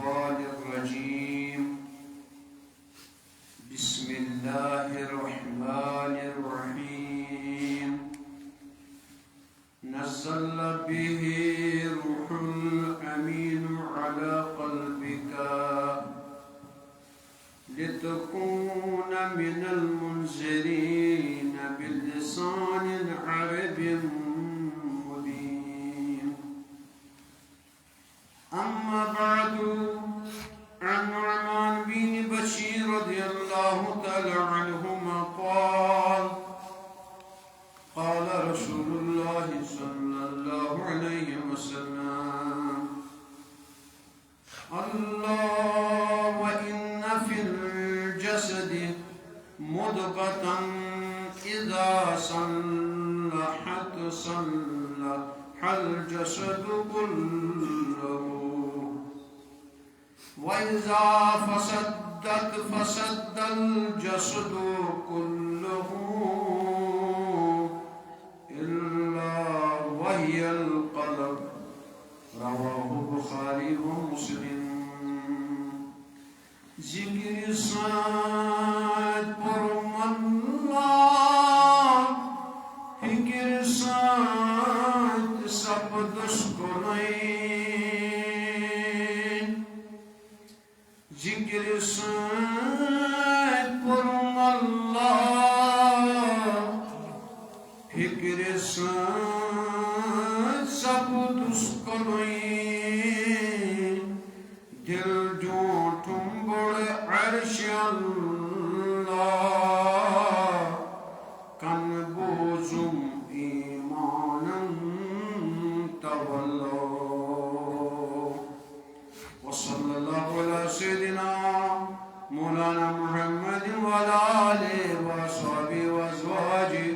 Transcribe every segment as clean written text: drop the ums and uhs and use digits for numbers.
الشيطان الرجيم بسم الله الرحمن الرحيم نزل به روح الأمين على قلبك لتكون من المنذرين بلسان عربي مبين أما بعد عن نعمان بن بشير رضي الله تعالى عنهما قال رسول الله صلى الله عليه وسلم الله وإن في الجسد مضغة إذا صلحت صلح الجسد كله وإذا فسدت فسد الجسد كله إلا وهي القلب رواه البخاري ومسلم ذكر سات پرم اللہ فکر سات سب دشکنین ذکر سات پرم اللہ فکر سات سب دشکنین دل جو ٹھمبڑ عرش اللہ کن بوزم ایمانا تولو وصلی اللہ علی سیدنا مولانا محمد وعلى آله وصحبه وازواجه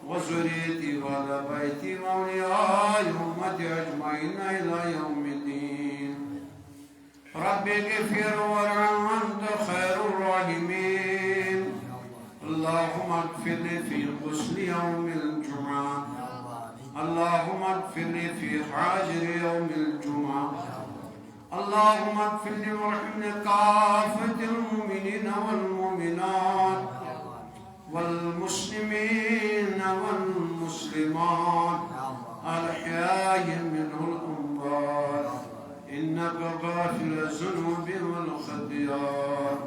وذريته وعلى بيته وأولياء أمته أجمعين إلى يوم الدين رب اغفر وارحم أنت خير الراحمين اللهم اغفر لي في غسل يوم الجمعة اللهم اغفر لي في حاجر يوم الجمعة اللهم اغفر لي وارحمني كافة المؤمنين والمؤمنات والمسلمين والمسلمات الأحياء منهم الأموات إنك غافر الذنوب والخطايا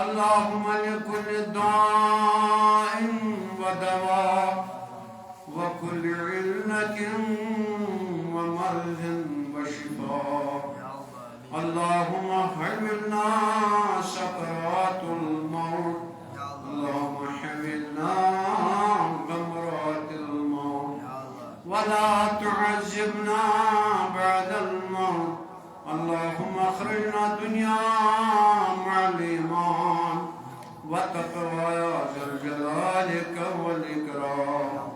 اللهم لكل داء ودواء وكل علة ومرض وشفاء اللهم حملنا سكرات الموت اللهم حملنا غمرات الموت ولا تعذبنا بعد الموت اللهم اخرجنا دنيا مع الإيمان والتقوى يا ذا الجلال والإكرام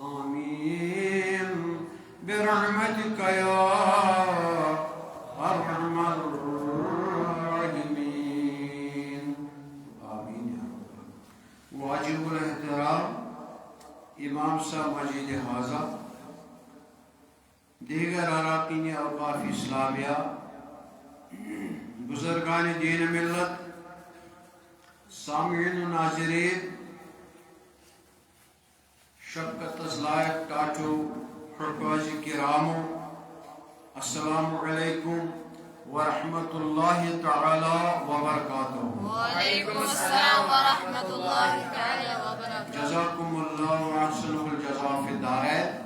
آمين برحمتك يا أرحم الراحمين آمين يا رب واجب الاحترام امام صاحب مجید حاضہ دیگر اراکین اوقاف اسلامیہ بزرگان دین ملت سامعین و ناظرین شفقت لائق ٹاٹو حفاظ کرامو السلام علیکم ورحمۃ اللہ تعالی وبرکاتہ وعلیکم السلام ورحمۃ اللہ تعالی وبرکاتہ جزاکم اللہ احسن الجزاء فی الدارین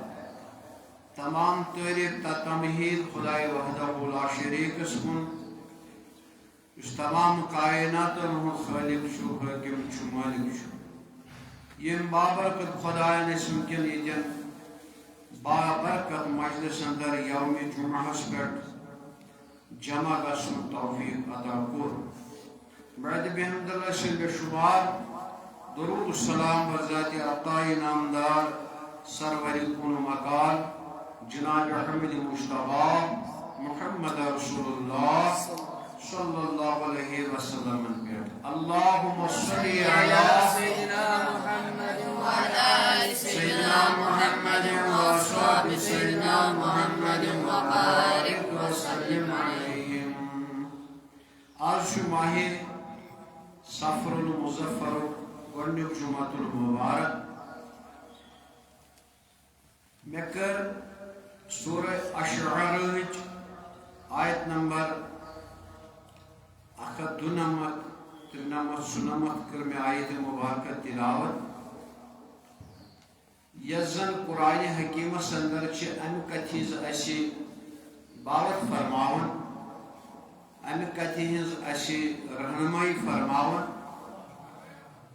تمام تعریف تا تمہید خدای وحدہ لا شریک کن اس تمام کائنات خالق شو حاکم شو مالک شو یم بابرکت خدای نے سمکن ایدن بابرکت مجلس اندر یوم جمعہ پر جمع گسن توفیق عطا کور بعد بحمد اللہ سے بشمار درود السلام بذات عطائی نامدار سرور کون مقال جناب حمد مصطفیٰ محمد رسول اللہ صلی اللہ علیہ وسلم اللہم صلی علی سیدنا محمد وعلى آل سيدنا محمد وأصحاب سيدنا محمد وبارك وسلم عليهم آج ماہ سفر المظفر گۄڈنیُک جمعۃ المبارک مےٚ کٔر سورہ اشعراہٕچ آیت نمبر 192 93 کٔر مےٚ آیت مبارکہ تلاوت یس زن قرآن حکیمس اندر چھ امہ کتھِ ہٕنٛز اسہِ باوت فرماون امہ کتھِ ہٕنٛز اسہِ رہنمائی فرماون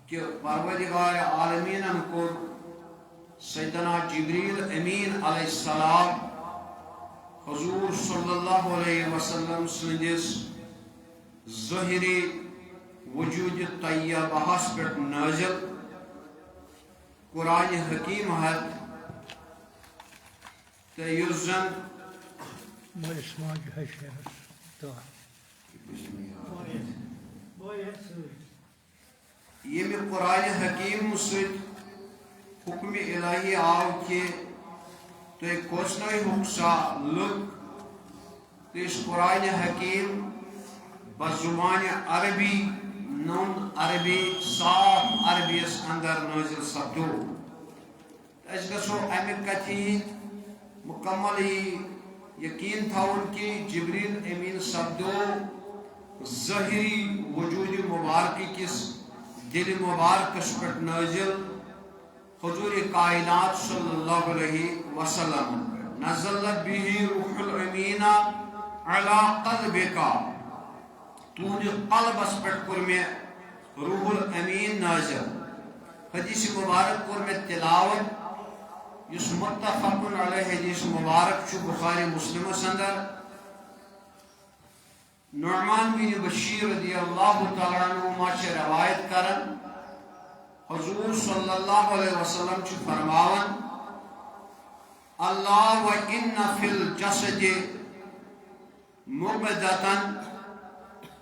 کہ پروردگار عالمینن کوٚر سیدنا جبریل امین علیہ السلام حضور صلی اللہ علیہ وسلم سندس ظاہری وجود طیبہس پہ نازل قرآن حکیم ہت تو یس زن یہ قرآن حکیم ست حکم الہی آو کہ تھی کھوسنو سا لُک اس قرآن حکیم بزبان عربی نون عربی صاف عربی اندر نازل سپدو اس گھو امہ کتھ مکمل یقین تھاؤن کہ جبریل امین سپدو ظاہری وجود مبارک کس دل مبارکس پہ نازل حضور کائنات صلی اللہ علیہ وسلم نزل به روح الامین علی قلبک تہند قلبس پہ کور میں روح الامین نازل حدیث مبارک کور میں تلاوت اس متفق علیہ حدیث مبارک چھ بخاری مسلم اندر نعمان بن بشیر رضی اللہ تعالی عنہ چھ روایت کرن حضور صلی اللہ علیہ وسلم چھ فرماون اللہ و ان فی الجسد مبدتن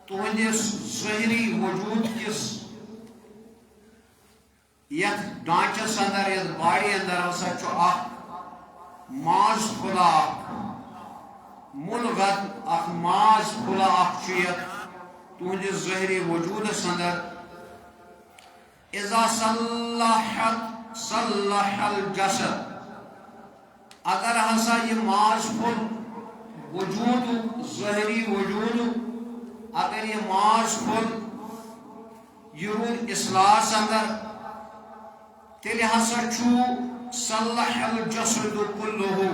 تہندس ظاہری وجود کس یت ڈانچس اندر یت باڑی اندر ہسا چھ اخ ماز پھلا ملغت اخ ماز پھلا اخ چھ یت تہندس ظاہری وجودس اندر اذا صلح الجسد اگر ہسا یہ ماز پھل وجود ظاہری وجود اگر یہ ماز پھل یہ رود اصلاح اندر تیلے ہسا چھو صلح الجسد کلہ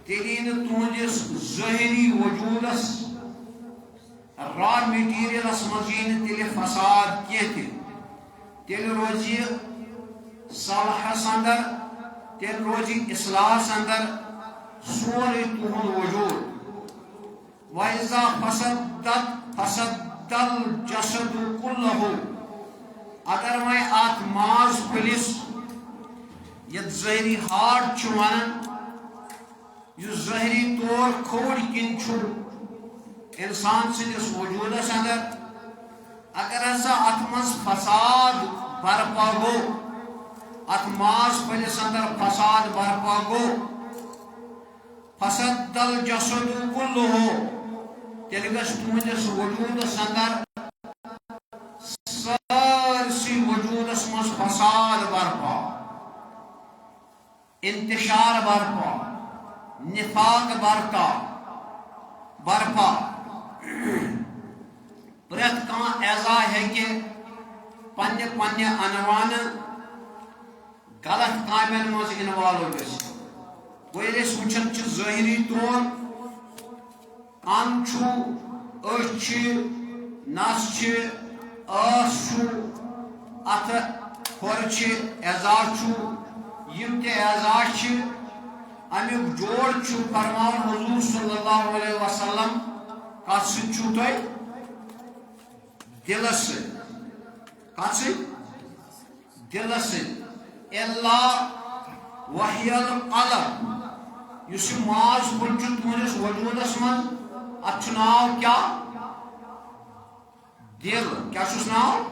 تیلین تہندس ظاہری وجودس را میٹیریلس مزین تیلے فساد کیتے تیل روزی صلحس اندر تیل روزی اصلاح اندر سوری تہند وجود وَإِذَا فَسَدَّ الْجَسَدُ كُلَّهُ اگر میں آت ماز پھلس یت ظاہری ہارٹ ونان یہ ظاہری طور کھوڑ کن انسان سندس وجودس اندر اگر ہسا ات مز فساد برپا گو ات ماز پھلس اندر فساد برپا گو فسد الجسد كله تیل گھس تہندس وجودس اندر سارسی وجودس مز فساد برپا انتشار برپا نفاق برپا پریت کان اعضا ہے کہ پنہ عنوان غلط کامن مز انوالو گھس ویل اس وچھن چھ ظاہری طور کان چھو أچھ چھ نس چھ آس چھو اتھ کھور چھ اعضا چھو یم تہ اعضا چھ امیک جوڑ چھو فرمان حضور صلی اللہ علیہ وسلم کت سۭتۍ چھو تۄہہِ دلس سۭتۍ کت سۭتۍ دلس سۭتۍ الا وحی القلب اس ماز پھل تہندس وجودس من ات ناو کیا دل کیا ناو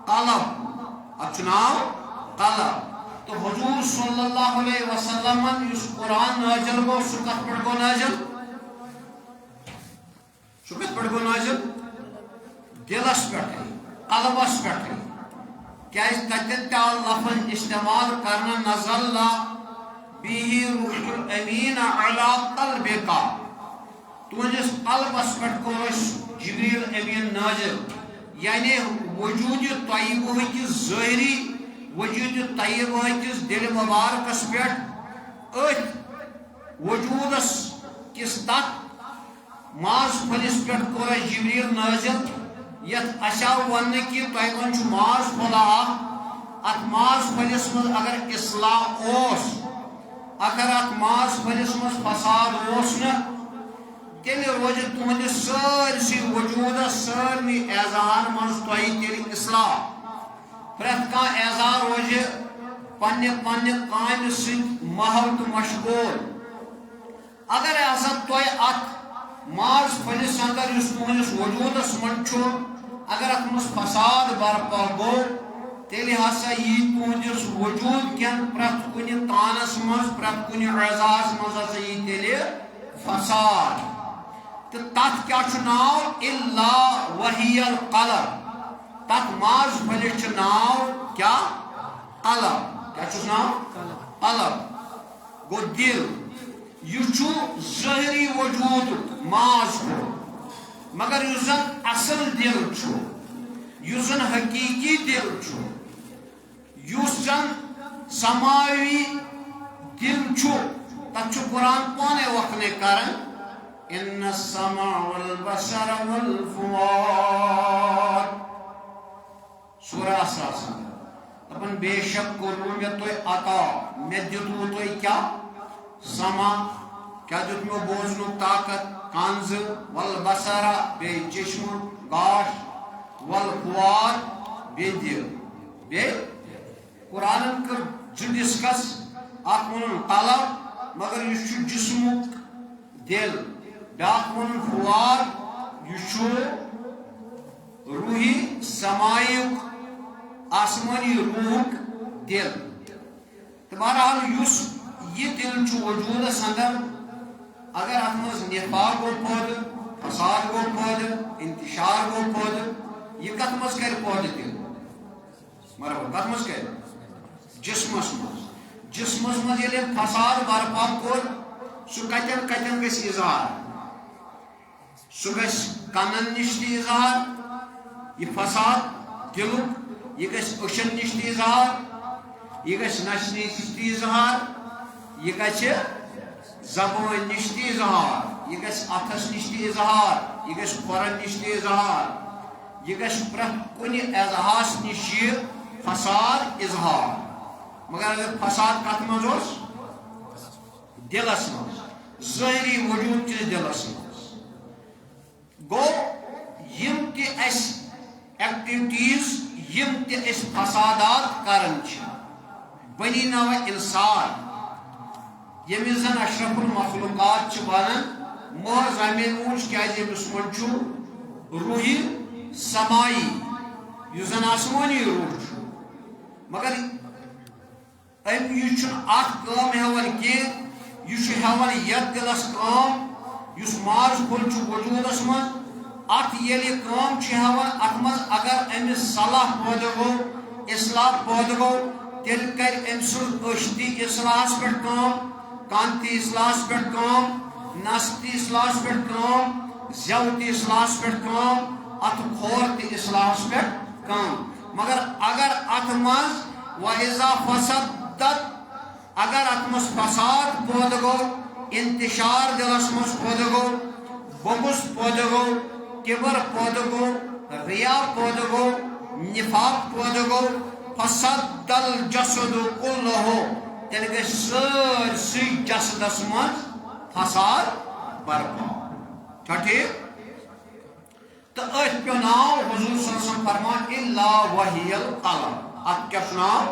قلب ات ناو قلب تو حضور صلی اللہ علیہ وسلم اس قرآن نازل گو سہ کت پہ گو نازل سہ کت پہ گو نازل دلس پہ قلبس پہ تتن تاو لفظ استعمال کرنا نزل به روح الامین علی قلبک تہندس قلبس پہ کورس جبریل امین نازل یعنی وجود طیبہ کس ظاہری وجود طیبہ کس دل مبارکس پہ ات وجودس کس تک ماز پھلس پہ کورس جبریل نازل یت اشاو ون کہ تہن چھ ماز پھل ات ماز پھلس من اگر اصلاح اوس اگر ات ماز پھلس من فساد اوس نا تیل روز تہندس سارسی وجودس سارنی اعزار من تیل اصلاح پریت کان اعزار روز پنہ پنہ کامہ ست محو تو مشغول اگر ہسا تہ ات ماز پھلس اندر اس تہندس وجودس من اگر ات مز فساد برپا گو تیل ہسا یہ تہندس وجود کن پریت کن تانس مز پریت کن اعزاز مز ہسا یہ تیل فساد تو تت کیا ناو الا وہی القلب تت ماز پھلس ناو کیا قلب کیا ناو قلب گو دل یہ ظاہری وجود ماز کو مگر اس زن اصل دل اس زن حقیقی دل اس زن سماوی دل تک قرآن پانے وقنے کرن ان السمع والبصر والفؤاد سورہ اساس دپن بے شک کرو میں تو عطا میں دتو تو کیا سما کیا دیت میں بوزنو طاقت کانز والبصر بے چشم گاش والفؤاد بے دل بے قرآن کر ڈسکس اخ ون قلب مگر یہ جسمک دل بیاکھ ون فؤاد یہ روحی سمایک آسمانی روحک دل تو بہرحال اس یہ دل وجودس اندر اگر ات مز نفاق گو پودہ فساد گو پودہ انتشار گو پودہ یہ کت مز کر پودہ دل مرحبا کت مز کر جسمس مز یل فساد برپا کور سہ کتن کتن گژھِ اظہار سہ گژھِ کنن نش تہ اظہار یہ فساد دلک یہ گژھِ أچھن نش تہ اظہار یہ گژھِ نشنہ نش تہ اظہار یہ گژھِ زبان نش تہ اظہار یہ گژھِ اتھس نش تہ اظہار یہ گژھِ کھورن نش تہ اظہار یہ گژھِ پرٛٮ۪تھ کُنہِ اعزاہس نش یہ فساد اظہار مگر اگر فساد کت مز اوس دلس مز ظاہری وجود کس دلس مز گو یم تہ اس ایکٹیویٹیز یم تہ اس فسادات کرن بنی نو انسان یمس زن اشرف المخلوقات ونان محض امے موج کیاز یمس من روحی سمائی یس زن آسمانی روح مگر ام یہ ات کام ہیوان کی یہ ہیوان یت دلس کام اس ماز پھل وجودس من ات یل کام ہیوان ات مز اگر امس صلاح پودہ گو اصلاح پودہ گو تیل کر ام سشتی اصلاحس پہ کام کان تی اصلاحس پہ کام نس تی اصلاحس پہ کام زو تی اصلاحس پہ کام ات کھور تی اصلاحس پہ کام مگر اگر ات مز وَإِذَا فَسَدَتْ اگر ات مز فساد پودہ گو انتشار دلس مز پودہ گو بغض پودہ گو کبر پودہ گو ریا پودہ گو نفاق پودہ گو فسد الجسد كله تیل گژھِ سٲرسٕے جسدس مز فساد برپا چھا ٹھیک تو ات پیو ناو حضور صلی اللہ علیہ وسلم فرمان الا وحی القلب ات کیا ناو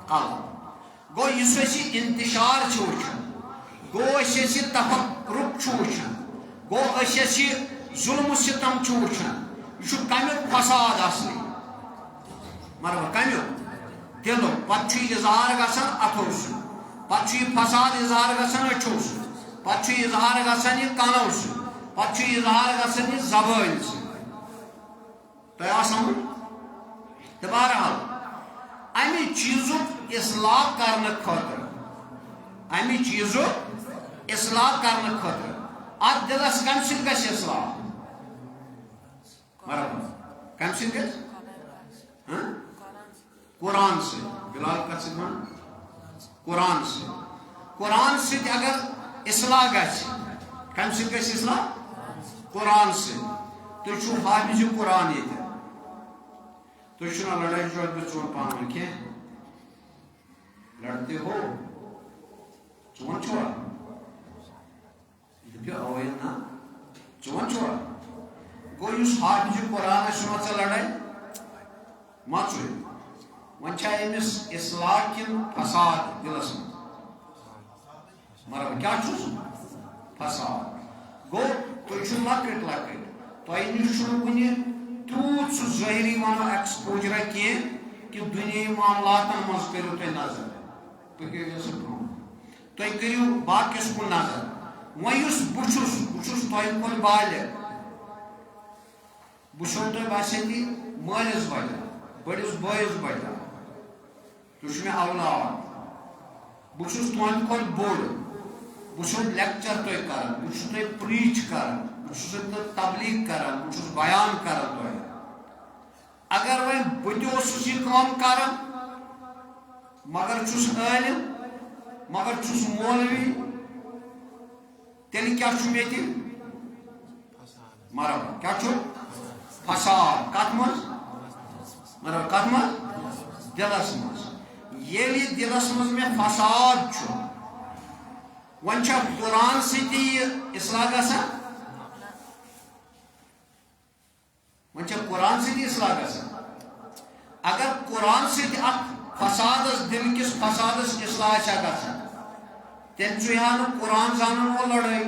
قلب گو اس انتشار وچھان گو اس تفرق وچھان گو اس ظلم ستم وچھان یہ کمیک فساد اصلی مرحبا کمیک دلو پتہ اظہار گژھان اتھو سن پتہ فساد اظہار گژھان اچھو سن پتہ اظہار گژھان یہ کنو سن پتہ اظہار گژھان یہ زبان سن تو آسان تو بہرحال امی چیزوں اصلاح کرنے خاطر امی چیزوں اصلاح کرنے خاطر ات دلس کم سن گژھِ اصلاح مرحبا کم سن گژھِ قرآن سے بلال کت سۭتۍ ون قرآن سے قرآن سۭتۍ اگر اصلاح گژھِ کم سۭتۍ گژھِ اصلاح قرآن سے تُہۍ چھُو حافظ قرآن ییٚتہِ تُہۍ چھُو نہٕ لڑٲے جھگڑٕ ژور پانہٕ ؤنۍ کینٛہہ لڑتے ہو ژون چھُوا دٔپِو اوے نہ ژون چھُوا گوٚو یُس حافظ قرآن آسہِ سُہ ما ژےٚ لڑٲے ما ژوٚے وۄنۍ چھا أمِس اصلاح کِنہٕ فساد دِلس منٛز مطلب کیٛاہ چھُس فساد گوٚو تُہۍ چھِو لۄکٕٹۍ لۄکٕٹۍ تۄہہِ نِش چھُنہٕ وُنہِ تیوٗت سُہ ظٲہری ونو ایکسپوجرا کینٛہہ کہِ دُنیٲیی معاملاتن منٛز کٔرِو تُہۍ نظر تُہۍ کٔرِو سُہ برٛونٛہہ تُہۍ کٔرِو باقیس کُن نظر وۄنۍ یُس بہٕ چھُس تۄہہِ کُن بالہِ بہٕ چھُسو تۄہہِ باسیٚتی مٲلِس بجان بٔڑِس بٲیِس بجان تُہۍ چھِو مےٚ اولاد بہٕ چھُس تُہنٛدِ کھۄتہٕ بوٚڑ بہٕ چھُسو لیکچر تۄہہِ کران بہٕ چھُس تۄہہِ پریٖچ کران بہٕ چھُسو تۄہہِ تبلیغ کران بہٕ چھُس بیان کران تۄہہِ اگر وۄنۍ بہٕ تہِ اوسُس یہِ کٲم کران مگر چھُس عٲلِم مگر چھُس مولوی تیٚلہِ کیٛاہ چھُ مےٚ تہِ مرحبا کیٛاہ چھُ فساد کتھ منٛز مرحبا کتھ منٛز دلس منٛز ییٚلہِ دلس منٛز مےٚ فساد چھُ وۄنۍ چھا قرآن سۭتی یہِ اصلاح گژھان وۄنۍ چھا قرآن سۭتی اصلاح گژھان اگر قرآن سۭتۍ اتھ فسادس دل کِس فسادس اصلاح چھا گژھان تیٚلہِ ژُیہِ ہا نہٕ قرآن زانن وول لڑٲے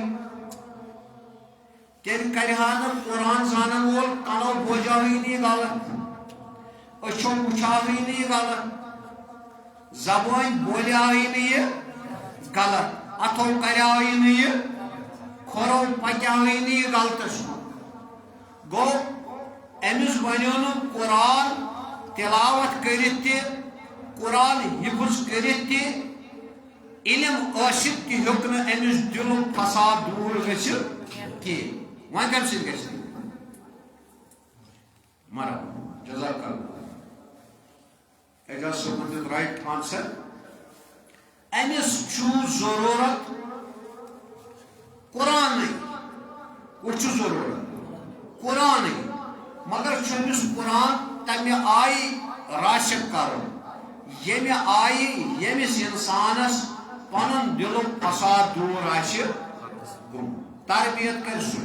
تیٚلہِ کرِ ہا نہٕ قرآن زانن وول کنو بوجاوٕے نہٕ یہِ غلط أچھو وٕچھاوٕے نہٕ یہِ غلط زبٲنۍ بولیاوٕے نہٕ یہِ غلط اتھو کریاوٕے نہٕ یہِ کھۄرو پکیاوٕے نہٕ یہِ غلطس کُن گوٚو أمِس بنیو نہٕ قرآن تلاوت کٔرِتھ تہِ قرآن حفظ کٔرِتھ تہِ علم ٲسِتھ تہِ ہیوٚک نہٕ أمِس دِلُک فساد دوٗر گٔژھِتھ کینٛہہ وۄنۍ کمہِ سۭتۍ گژھِ مرحبا جزاک اللہ اعجاز صٲبن دیُت رایٹ آنسر أمِس چھُ ضروٗرت قرآنٕے کُس چھُ ضروٗرت قرآنٕے مگر چھُ أمِس قرآن تمہِ آیہِ راسِک کرُن ییٚمہِ آیہِ ییٚمِس انسانس پنُن دلُک فساد دوٗر آسہِ گوٚمُت تربیت کرِ سُے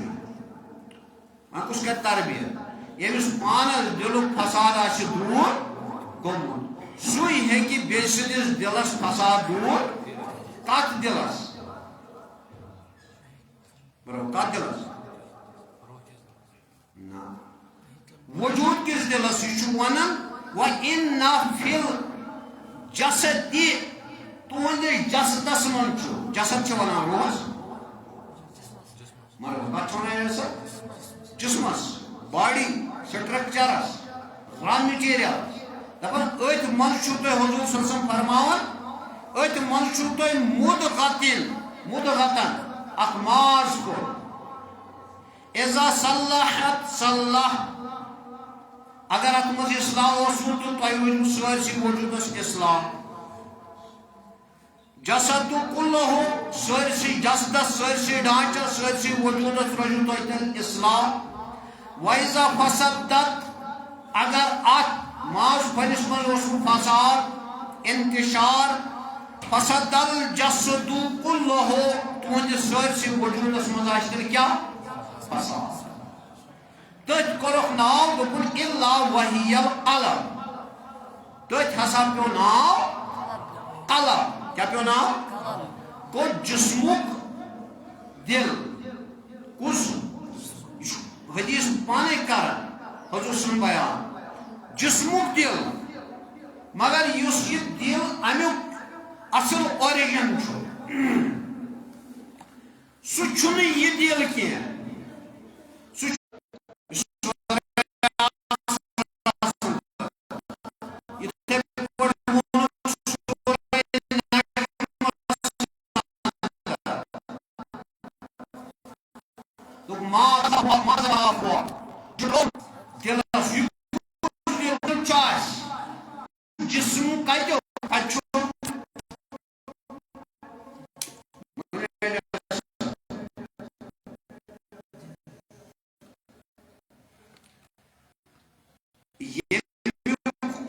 وۄنۍ کُس کرِ تربیت ییٚمِس پانس دلُک فساد آسہِ دوٗر گوٚمُت سُے ہیٚکہِ بیٚیہِ سٕنٛدِس دلس فساد دوٗر کتھ دلس کتھ دلس نہ وجوٗد کِس دلس یہِ چھُ ونان وَإِنَّ فِي الْجَسَدِ تُہنٛدِس جسدس منٛز چھُ جسد چھِ ونان روز مگر کتھ چھِ ونان جسد جسمس باڈی سٹرکچرس را میٹیریلس دپان أتھۍ منٛز چھُو تۄہہِ حضوٗر صلی اللہ علیہ وسلم فرماوان أتھۍ منٛز چھُو تۄہہِ مُدغتن اکھ ماز کوٚر اِذا صلحت صلح اگر اتھ منٛز اصلاح اوسوٕ تہٕ تۄہہِ روٗدوٕ سٲرسٕے وجوٗدس اصلاح جسد کُلہُ سٲرسٕے جسدس سٲرسٕے ڈانچس سٲرسٕے وجوٗدس روزوٕ تۄہہِ تیٚلہِ اصلاح وَإِذا فسدت اگر اتھ ماز پھلِس منٛز اوسوٕ فساد انتشار فسد الجسد کُلہُ تُہنٛدِس سٲرسٕے وجوٗدس منٛز آسہِ تیٚلہِ کیٛاہ فساد تٔتھۍ کوٚرُکھ ناو دوٚپُن اِلا وَہِیَ القلب تٔتھۍ ہسا پیوٚو ناو قلب کیٛاہ پیوٚو ناو گوٚو جسمُک دل کُس یہِ چھُ حدیث پانے کران حضوٗر سُنٛد بیان جسمُک دل مگر یُس یہِ دل امیُک اصل اوٚرِجن چھُ سُہ چھُنہٕ یہِ دل کینٛہہ دلس یہ چاس جسم کتو اتھ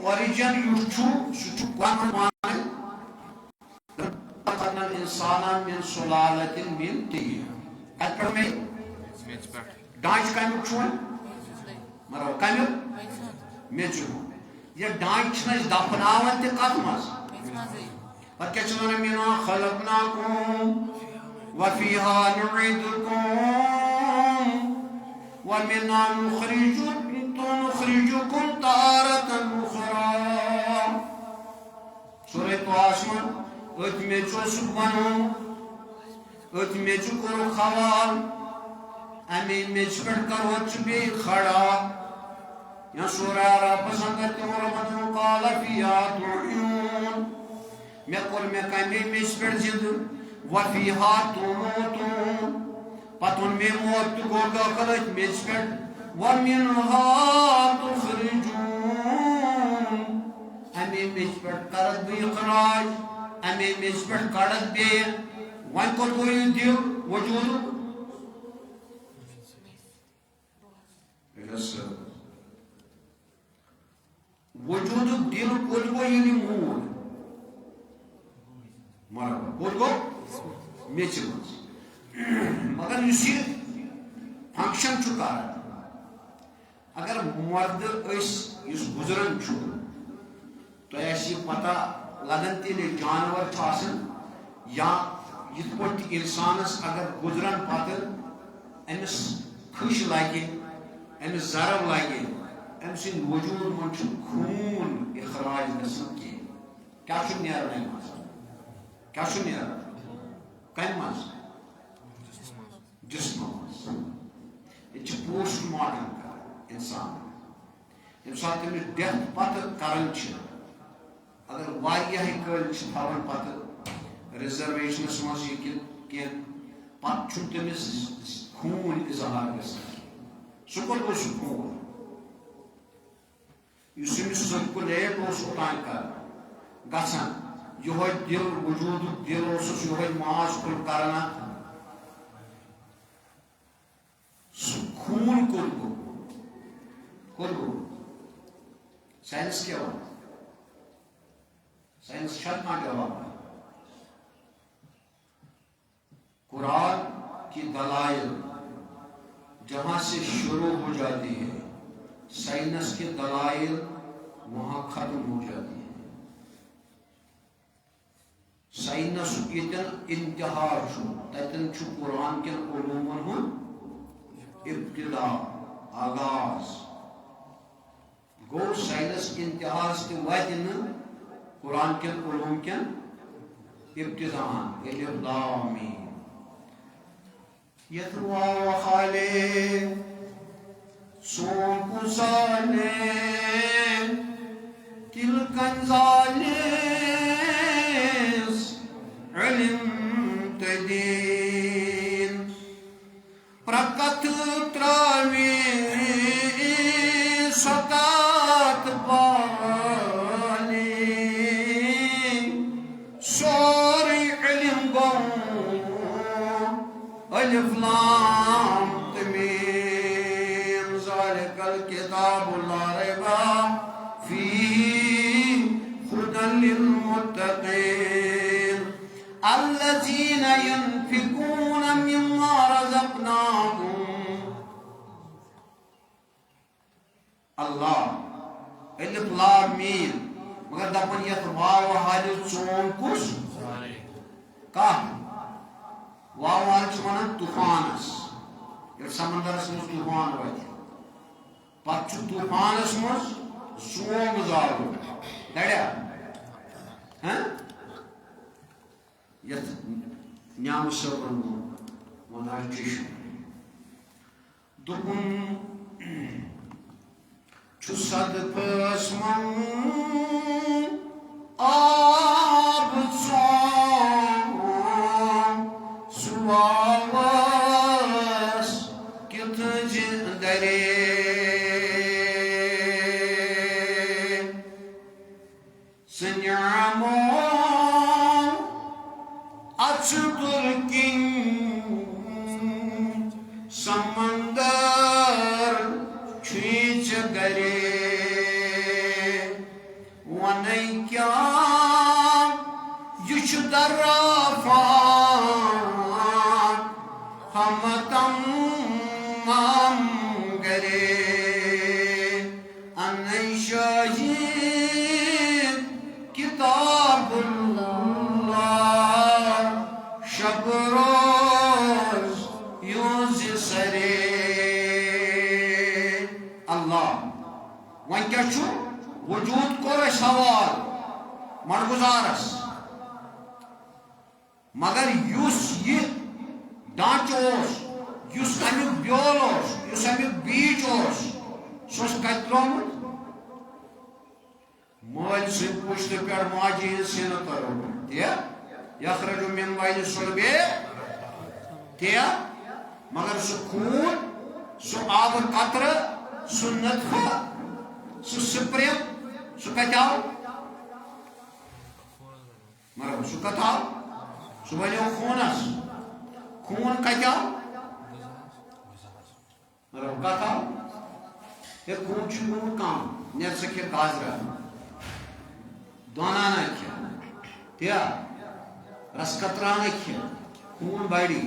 اوریجن انسان من سلالت من طین ات پہ میں ڈانچ کمیک مرو کمیک میچ یہ ڈانچ دفناون تہ کت مز پتہ کیا چھ منا خلقناکم وفیہا نعیدکم ومنها نخرجكم تارة أخرى سورة طاسمن ات میچو سبحانو ات میچو کرو خوال امی میچ پر کرو چبی کھڑا یا سورہ رب سنگت ورمتن قال فیہا تعیون میں قل میں کمی میچ پر زد وفیہا تموتون پتن میں موت گو داخلت میچ پر ومنها تخرجون امی میچ پر کرد بھی اخراج امی میچ پر کرد بھی وان کو کوئی دیو وجود وجود دل کل کو یعنی مول مرحبا کل کو میچ مگر اسی فنکشن چکا اگر مرد اس گزرن چھو تو ایسی پتہ لگن تیلے جانور چھاسن یا یہ پوٹ انسانس اگر گزرن پتہ امس خوش لگے امس ضرب لگے ام سن وجود من چھو خون اخراج گژھان کی کیا چھو نیران امہ مز کیا چھو نیران کم مز جسم مز یہ پوسٹ مارٹم انسان یم سات تمس ڈیتھ پتہ کران اگر واریاہ کل تھوان پتہ ریزرویشنس مز یہ کی پتہ چھ تمس خون اظہار گژھان سہ کوت گو سہ خون اس سرکولیٹ اوتان کر گژھان یہ دل وجود دل اس یہ ماس کل کرنا خون کل گو سائنس کیا ہو سائنس چھت نہ جواب قرآن کی دلائل جہاں سے شروع ہو جاتی ہے سائنس کے دلائل وہاں ختم ہو جاتی ہے سائنس یتن انتہا تتن قرآن کے علومن ہند ابتدا آغاز گو سائنس انتہاس تہ واتہ قرآن کے علوم کے ابتدا الف لام میم یتوا وخالے سون کسالے تل کنزالے علم تدین پرکت تراوی سکات پالی سوری علم گو الف لام تمیم ذالک الکتاب لا ریب فیہ ھدی للمتقین الذین ينفقون مما رزقناهم اللہ الف لام میم مگر دپن یت واو حال چون کس کہہ واو حال ونان طوفانس یل سمندرس مز طوفان وت پتہ طوفانس مز سونگ زالو دڑیا یت نیام صبرن ونان چشم دپن صد پسمن آب چون سواس کت درے اللہ ون کیا چھو وجود کور اس حوال مرگزارس مگر یس یہ ڈانچہ یس امیک بیول یس امیک بیج سہ کت ترومت مل سند پشت پہ ماجہ ہند سین ترومت یخرج من بین صلبہ مگر سہ خون سہ آب قطر سہ نطفہ سہ سپرم سہ کت آو مگر سہ کت آو سہ بنیو خونس خون کت آو مگر کت آو یہ خون چھ گومت کم نیت سہ کھے گازرہ دونہ نہ کھے رس قطرہ نہ کھے خون بڑی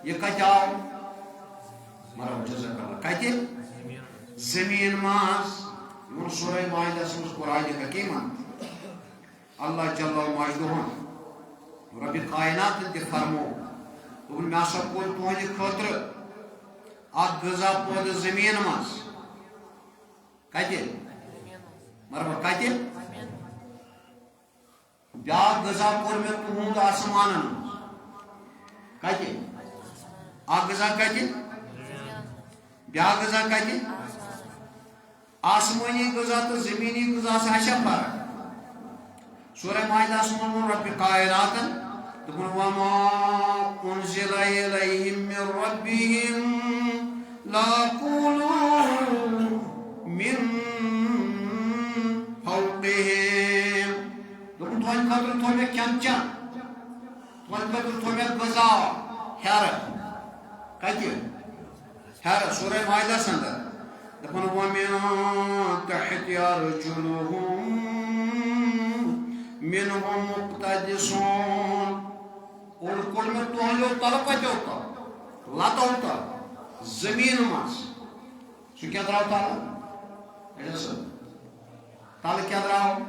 یہ کت آو مرحبا جزاک اللہ کت زمین ماس یہ سورہ مائدہ مز قرآن حکیمن اللہ جل مجدہ رب کائنات تہ فرمو دوپن مے ہسا کور تہندِ خاطر اکھ غذا پود زمین مز کت مرحبا کت بیاکھ غذا کور مے تہند آسمانن کت اکھ غذا کت بیاکھ غذا کت آسمانی غذا تو زمینی غذا سے اچھا فرق سورہ مائدہ من رب کائناتن دپن وما انزل الیہم من ربہم لاکولوا من فوقہم دپن تہند خاطر تھو مے کھین چین تہند خاطر تھو مے غذا ہیر کت ہیر سورہ مائدہ سندر دپن ومن تحت ارجلہم منهم مقتدسون اور کل میں تہندیو تل کتو تا لتو تا زمین مز سہ کیا درو تل تل کیا درو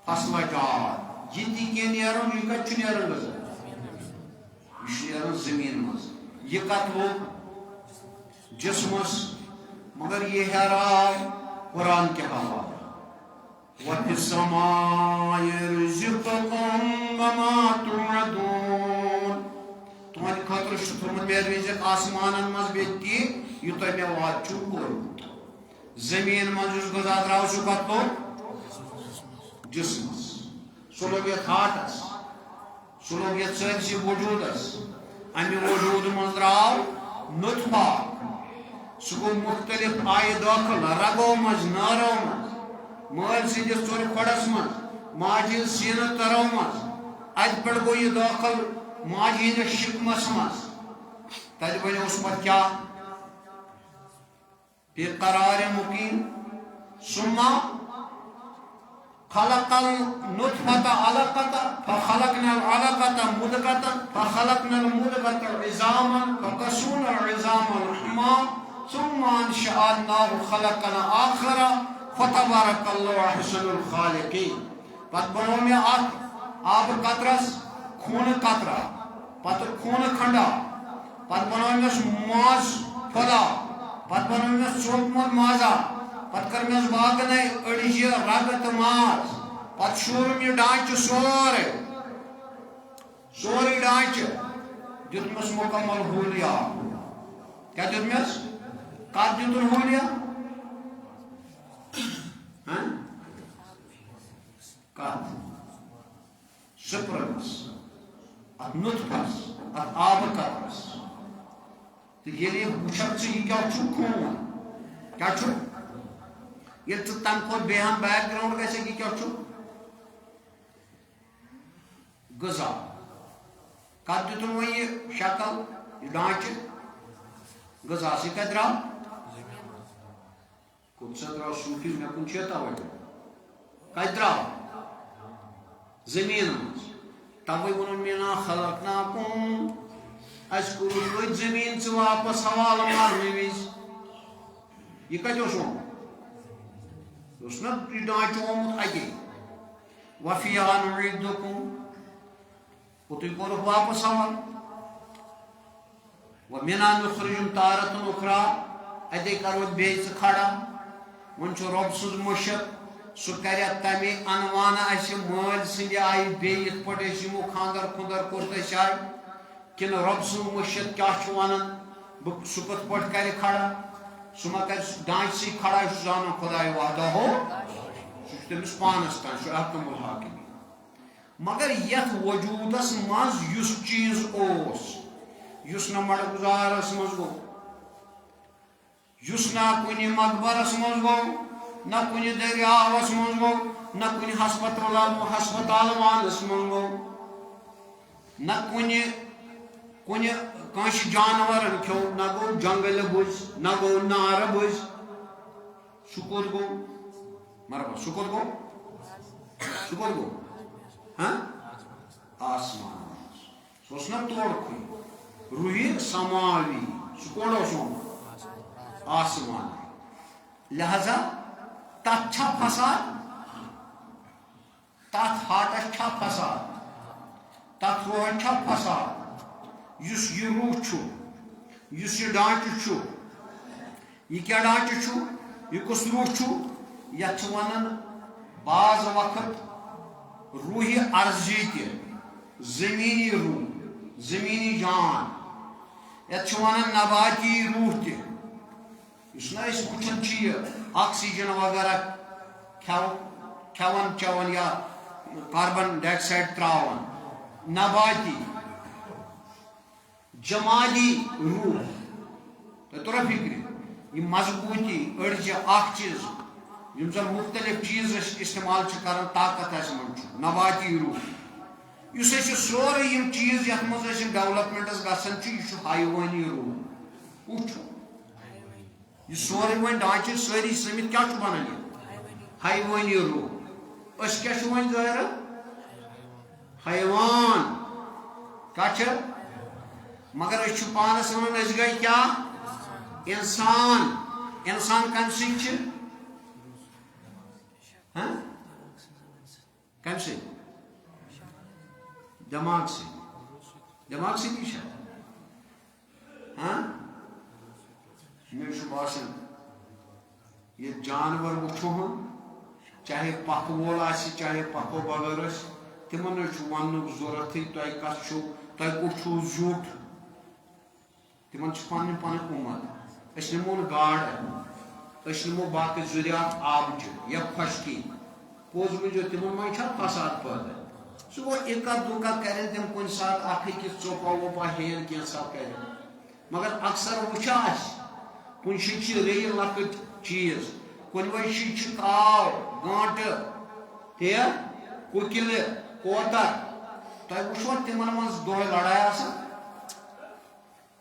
فصل جات یہ تہ کی نیرن یہ کت نیرن غذا یہ نیرن زمین مز یہ کت لوگ جسمس مگر یہ ہیراو قرآن کے حوالہ وَفِي السَّمَاءِ رِزْقُكُمْ وَمَا تُوعَدُونَ تہند خاطر چھ تھومت مے رزق آسمانن مز بیتی یہ تہ مے وعد چھو کورمت زمین مز یس غذا درو سہ کت لوگ جسمس سہ لوگ یتھ ہارٹس سہ لوگ یتھ سٲرسٕے وجودس امہ وجود مز درو نطفہ سہ گو مختلف آئی داخل رگو مز نارو مز مل سندس ٹور کھڑس من ماجہ سین ترو مز ات پہ گو یہ داخل ماجہ ہند شکمس مز تت بنو پہ کیا فی قرار مقیم ثم خلق النطفة علقة فخلقنا العلقة مضغة فخلقنا المضغة عظاما فكسونا العظام لحما ثم انشأناه خلقا آخر فتبارك الله احسن الخالقين پت بنو میں آب قطرس خون قطرہ پت خون کھنڈا پت بنو میں ماز پھلا پت بنو میں چوکمت مازا پت کر میں باغنے اڑجہ رگ تو ماز پت شور میں ڈانچہ سوری ڈانچہ دتمس مکمل ہولیا کیا دتمس کت دتن ہولیا کت سپرمس ات نطفس ات آب قطرس تو یہ وچھک ثہ یہ کیا خون کیا یہ تم کھت بیہم بیک گراؤنڈ گھے یہ کیا غذا کت دتن وہ یہ شکل یہ ڈانچہ غذا سی کت درو کت سا درو صوفی مے کن چیتا وجہ کت درو زمین مز توے ون مینا خلقناکم اس کور زمین سے واپس حوالہ مارنے وز یہ کت اس نا ڈانچہ آمت اگے وفیہا نعیدکم تھی کور واپس حوالہ ومنہا نخرجکم تارۃ اخری اتے کرو بیچ کھڑا ون چھ رب سز مشق سہ کر تمہ انوانہ اس مال سند آئی بیت پٹ یمو خاندر خندر کورت آئی کن رب سن مشق کیا ونان سہ کت پٹ کر کھڑا سہ ما کر ڈانچ سی کھڑا یہ زان خدائے وحدہ ہو سہ تمس پانس تان سہ حکم الحاکم مگر یت وجودس مز یس چیز اوس یس نہ مڑگزارس مز گو یس نہ کن مقبرس مز گو نہ کن دریاوس من گو نہ کن ہسپتال وانس من گو نہ کنس جانور کھو نہ گو جنگل بز نہ گو نار بز سہ کوت گو مرحبا سہ کوت گو ہاں آسمان سہ نا توڑکھے روحی سماوی سہ کوڑ آسمان لہذا تت چھا فساد تت ہاٹس چھا فساد تت روحن چھا فساد یس یہ روح چھو یس یہ ڈانچہ چھو یہ کیا ڈانچہ چھو یہ کس روح چھو یت ونان بعض وقت روحی عرضی تہ زمینی روح زمینی جان یت ونان نباتی روح تہ اس نا اس وچھان چھ آکسیجن وغیرہ کھیون چون یا کاربن ڈائی آکسائڈ تراون نباتی جمالی روح تو ترا فکر یہ مضبوطی اڑجہ اخ چیز یم زن مختلف چیز استعمال کران طاقت من نباتی روح اس سورے یم چیز یت مز ڈیولپمنٹس گھان یہ حیوانی روح وچھو یہ سورے ون ڈانچہ ساری سمت کیا بنان یہ حیوانی روح اس کیا ون ظاہر حیوان کیا مگر اس پانس ون اس گئی کیا انسان انسان کم سی کم سے دماغ سے بھی ہاں مجھے باسان یہ جانور وچھو ہم چاہے پکھ وول آسی چاہے پکھو بغیر تمن ون ضرورت تھی تہ کت تہ کت زیوٹ تمن پن پن قومت اس نمو گاڑ اس نمو باقی ذریعات آبچہ یا خشکی پوز مجھے تمن من فساد پیدا سہ گو اکا دکا کریں تم کن سات اخ أکس چوپا ووپا ہین کی سات کریں مگر اکثر وچھا کن شی ری لکٹ چیز کن وی کاو گانٹ ککل کوتر تہ وچھو تمن من دہ لڑائی آسان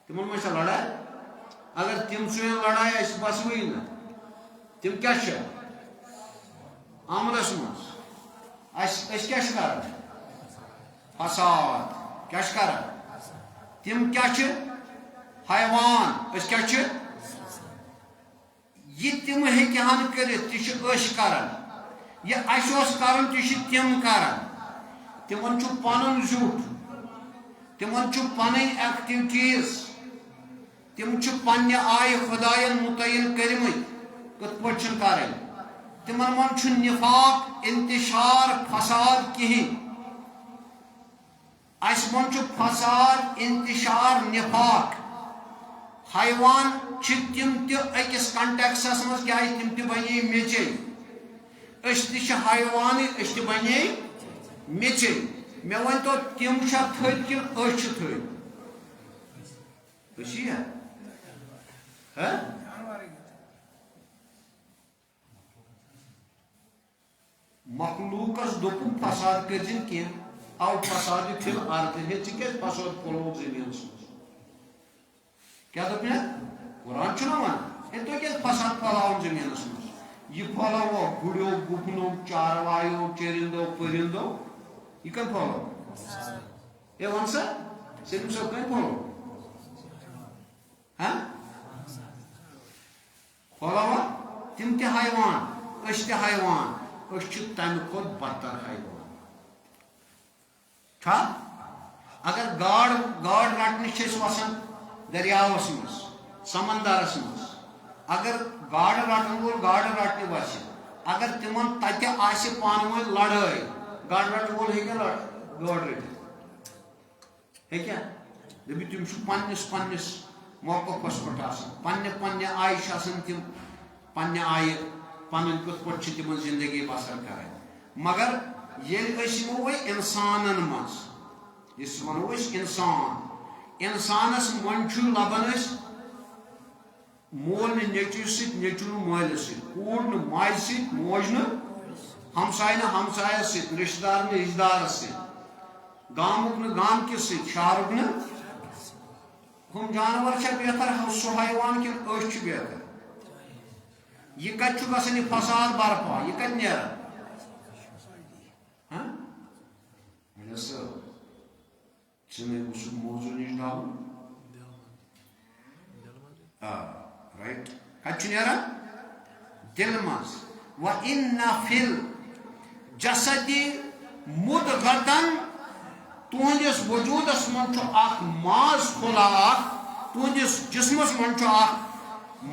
تمن من لڑائی اگر تم چون لڑائی اس بسوی نا تم کیا عملس مز کیا کران فساد کیا کران تم کیا حیوان اس کیا یہ تم ہن کرت تہ کران یہ اس کران تہ تم کران تمن پن زیوٹ تمن پن ایکٹیوٹیز تم پنہ آئہ خدائن متعین کرمت کت پہ کریں تمن من نفاق انتشار فساد کہین اس من فساد انتشار نفاق حیوان تم تکس کنٹیکسس مز کیا تم تہ بنے میچے اس تہ حیوان اس تہ بنے میچے مے ون تو تم تھد کن تھد مخلوقس دوپم فساد کرزن کی او فساد فل ارض ہے ٹھیک فساد پھولو زمین کیا دپ قرآن چھنا ون تو کیا فساد پھلاؤ زمین مز یہ پھلاو گڑیو گپنو چاروایو چرندو پرندو یہ کم پھلاو یہ ون سا سلم صاحب کم پھلاو ہاں پھلاو تم تہ حیوان اس تہ حیوان اس تمہ کھت بدتر حیوان اگر گاڑ رٹنے وسان دریاوس مز سمندرس مز اگر گاڑ رٹن وول گاڑ رٹنہِ وسہِ اگر تمن تتہِ آسہِ پانہٕ ؤنۍ لڑٲے گاڑ رٹن وول ہیٚکیٛاہ گاڑ رٔٹِتھ ہیٚکیٛاہ دٔپِو تِم چھِ پننِس پننِس موقفس پٮ۪ٹھ آسان پننہِ پننہِ آیہِ چھِ آسان تِم پننہِ آیہِ پنٕنۍ کِتھ پٲٹھۍ چھِ تِمن زندگی بسر کرٕنۍ مگر ییٚلہِ أسۍ یِمو وۄنۍ اِنسانن منٛز یُس ونو أسۍ اِنسانس منٛز چھُ لبان أسۍ مول نہٕ نیٚچوِس سۭتۍ نیٚچوٗ نہٕ مٲلِس سۭتۍ کوٗر نہٕ ماجہِ سۭتۍ موج نہٕ ہمساے نہٕ ہمسایس سۭتۍ رشتہٕ دار نہٕ رشتہٕ دارس سۭتۍ گامُک نہٕ گامکِس سۭتۍ شہرُک نہٕ ہُم جانور چھا بہتر سُہ حیوان کِنہٕ أسۍ چھِ بہتر یہ کتہِ چھُ گژھان یہِ فساد برپا یہِ کتہِ نیران ژٕ مےٚ اوسُکھ موضوٗع نِش ڈالُن رایٹ کتہِ چھُ نیران دِلہِ منٛز وَإِنَّ فِي الْجَسَدِ مُضْغَةً تُہنٛدِس وجوٗدس منٛز چھُ اکھ ماز پھوٚلا اکھ تُہنٛدِس جسمس منٛز چھُ اکھ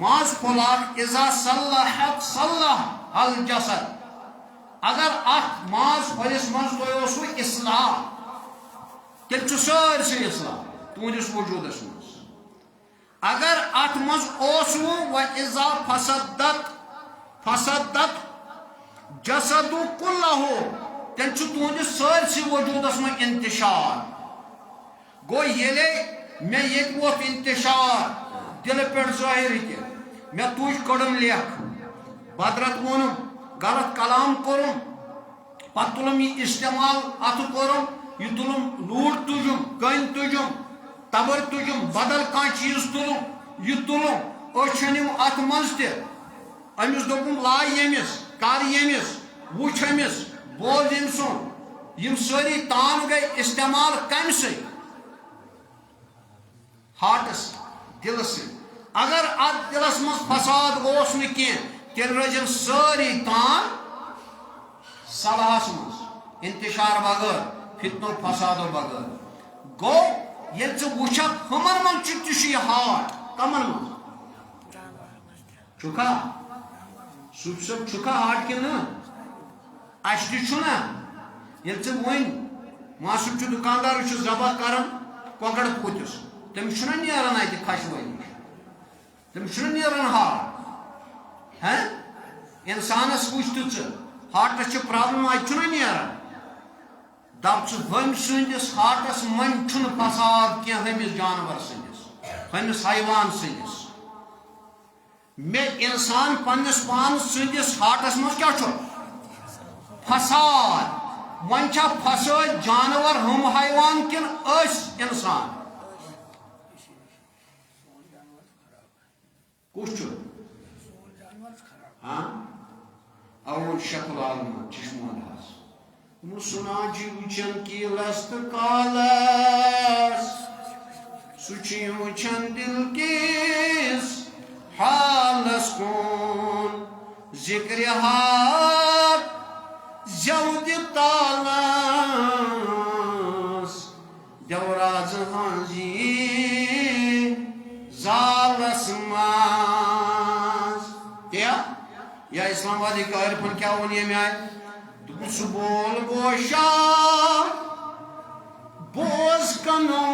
ماز پھوٚلا اکھ اِذا صلحت صلح الجسد اگر اتھ ماز پھٔلِس منٛز تۄہہِ اوسوٕ اصلاح تیٚلہِ چھُ سٲرسٕے اصلاح تُہنٛدِس وجوٗدس منٛز اگر اتھ منٛز اوسوٕ وَإِذا فسدت جسد كُلَّهُ تیٚلہِ چھُ تُہنٛدِس سٲرسٕے وجوٗدس منٛز انتشار گوٚو ییٚلے مےٚ ییٚتہِ ووت انتشار دِلہٕ پٮ۪ٹھ ظٲہِر تہِ مےٚ تُج کٔڑٕم لیکھ بدرت ووٚنُم غلط کلام کوٚرُم پتہٕ تُلُم یہِ استعمال اتھٕ کوٚرُم یہِ تُلُم لوٗٹھ تُجُم کٔنۍ تُجُم تبٕر تُجُم بدل کانٛہہ چیٖز تُلُم یہِ تُلُم أسۍ چھٔنِم اتھ منٛز تہِ أمِس دوٚپُم لاے ییٚمِس کر ییٚمِس وٕچھ أمِس بوز أمۍ سُنٛد یِم سٲری تان گٔے استعمال کمہِ سۭتۍ ہارٹس دِلس سۭتۍ اگر اتھ دِلس منٛز فساد اوس نہٕ کینٛہہ تیٚلہِ روزن سٲری تان صلحس منٛز انتشار بغٲر فتنو فسادو بغٲر گوٚو ییٚلہِ ژٕ وٕچھکھ ہُمن منٛز تہِ چھُ یہِ ہارٹ کمن منٛز چھُکھا صوفی صٲب چھُکھا ہارٹ کِنہٕ نہٕ اسہِ تہِ چھُنہ ییٚلہِ ژٕ وۄنۍ ماسُک چھُ دُکاندار چھُ ذبح کران کۄکر پوٗتِس تٔمِس چھُنہ نیران اتہِ خشوٲیی تٔمِس چھُنہ نیران ہارٹ انسانس وٕچھ تہٕ ژٕ ہارٹس چھِ پرابلم اتہِ چھُنہ نیران دپ ژٕ ہُمۍ سٕنٛدِس ہارٹس منٛز چھُنہٕ فساد کینٛہہ ہُمِس جانور سٕنٛدِس ہُمِس حیوان سٕنٛدِس مےٚ انسان پننِس پانس سٕنٛدِس ہارٹس منٛز کیٛاہ چھُ فساد وۄنۍ چھا فسٲدۍ جانور ہُم حیوان کِنہٕ أسۍ انسان کُس چھُ اول شکل عالم چشمون حس مسنا وچن کی لست کالس سچی وچن دل کس حالس کون ذکر حال زود تالس دوراز ہانزی زالس ماز یا اسلام آبادی کا عرفن کیا ونی میں آئے دس بول گوشا بوز کنو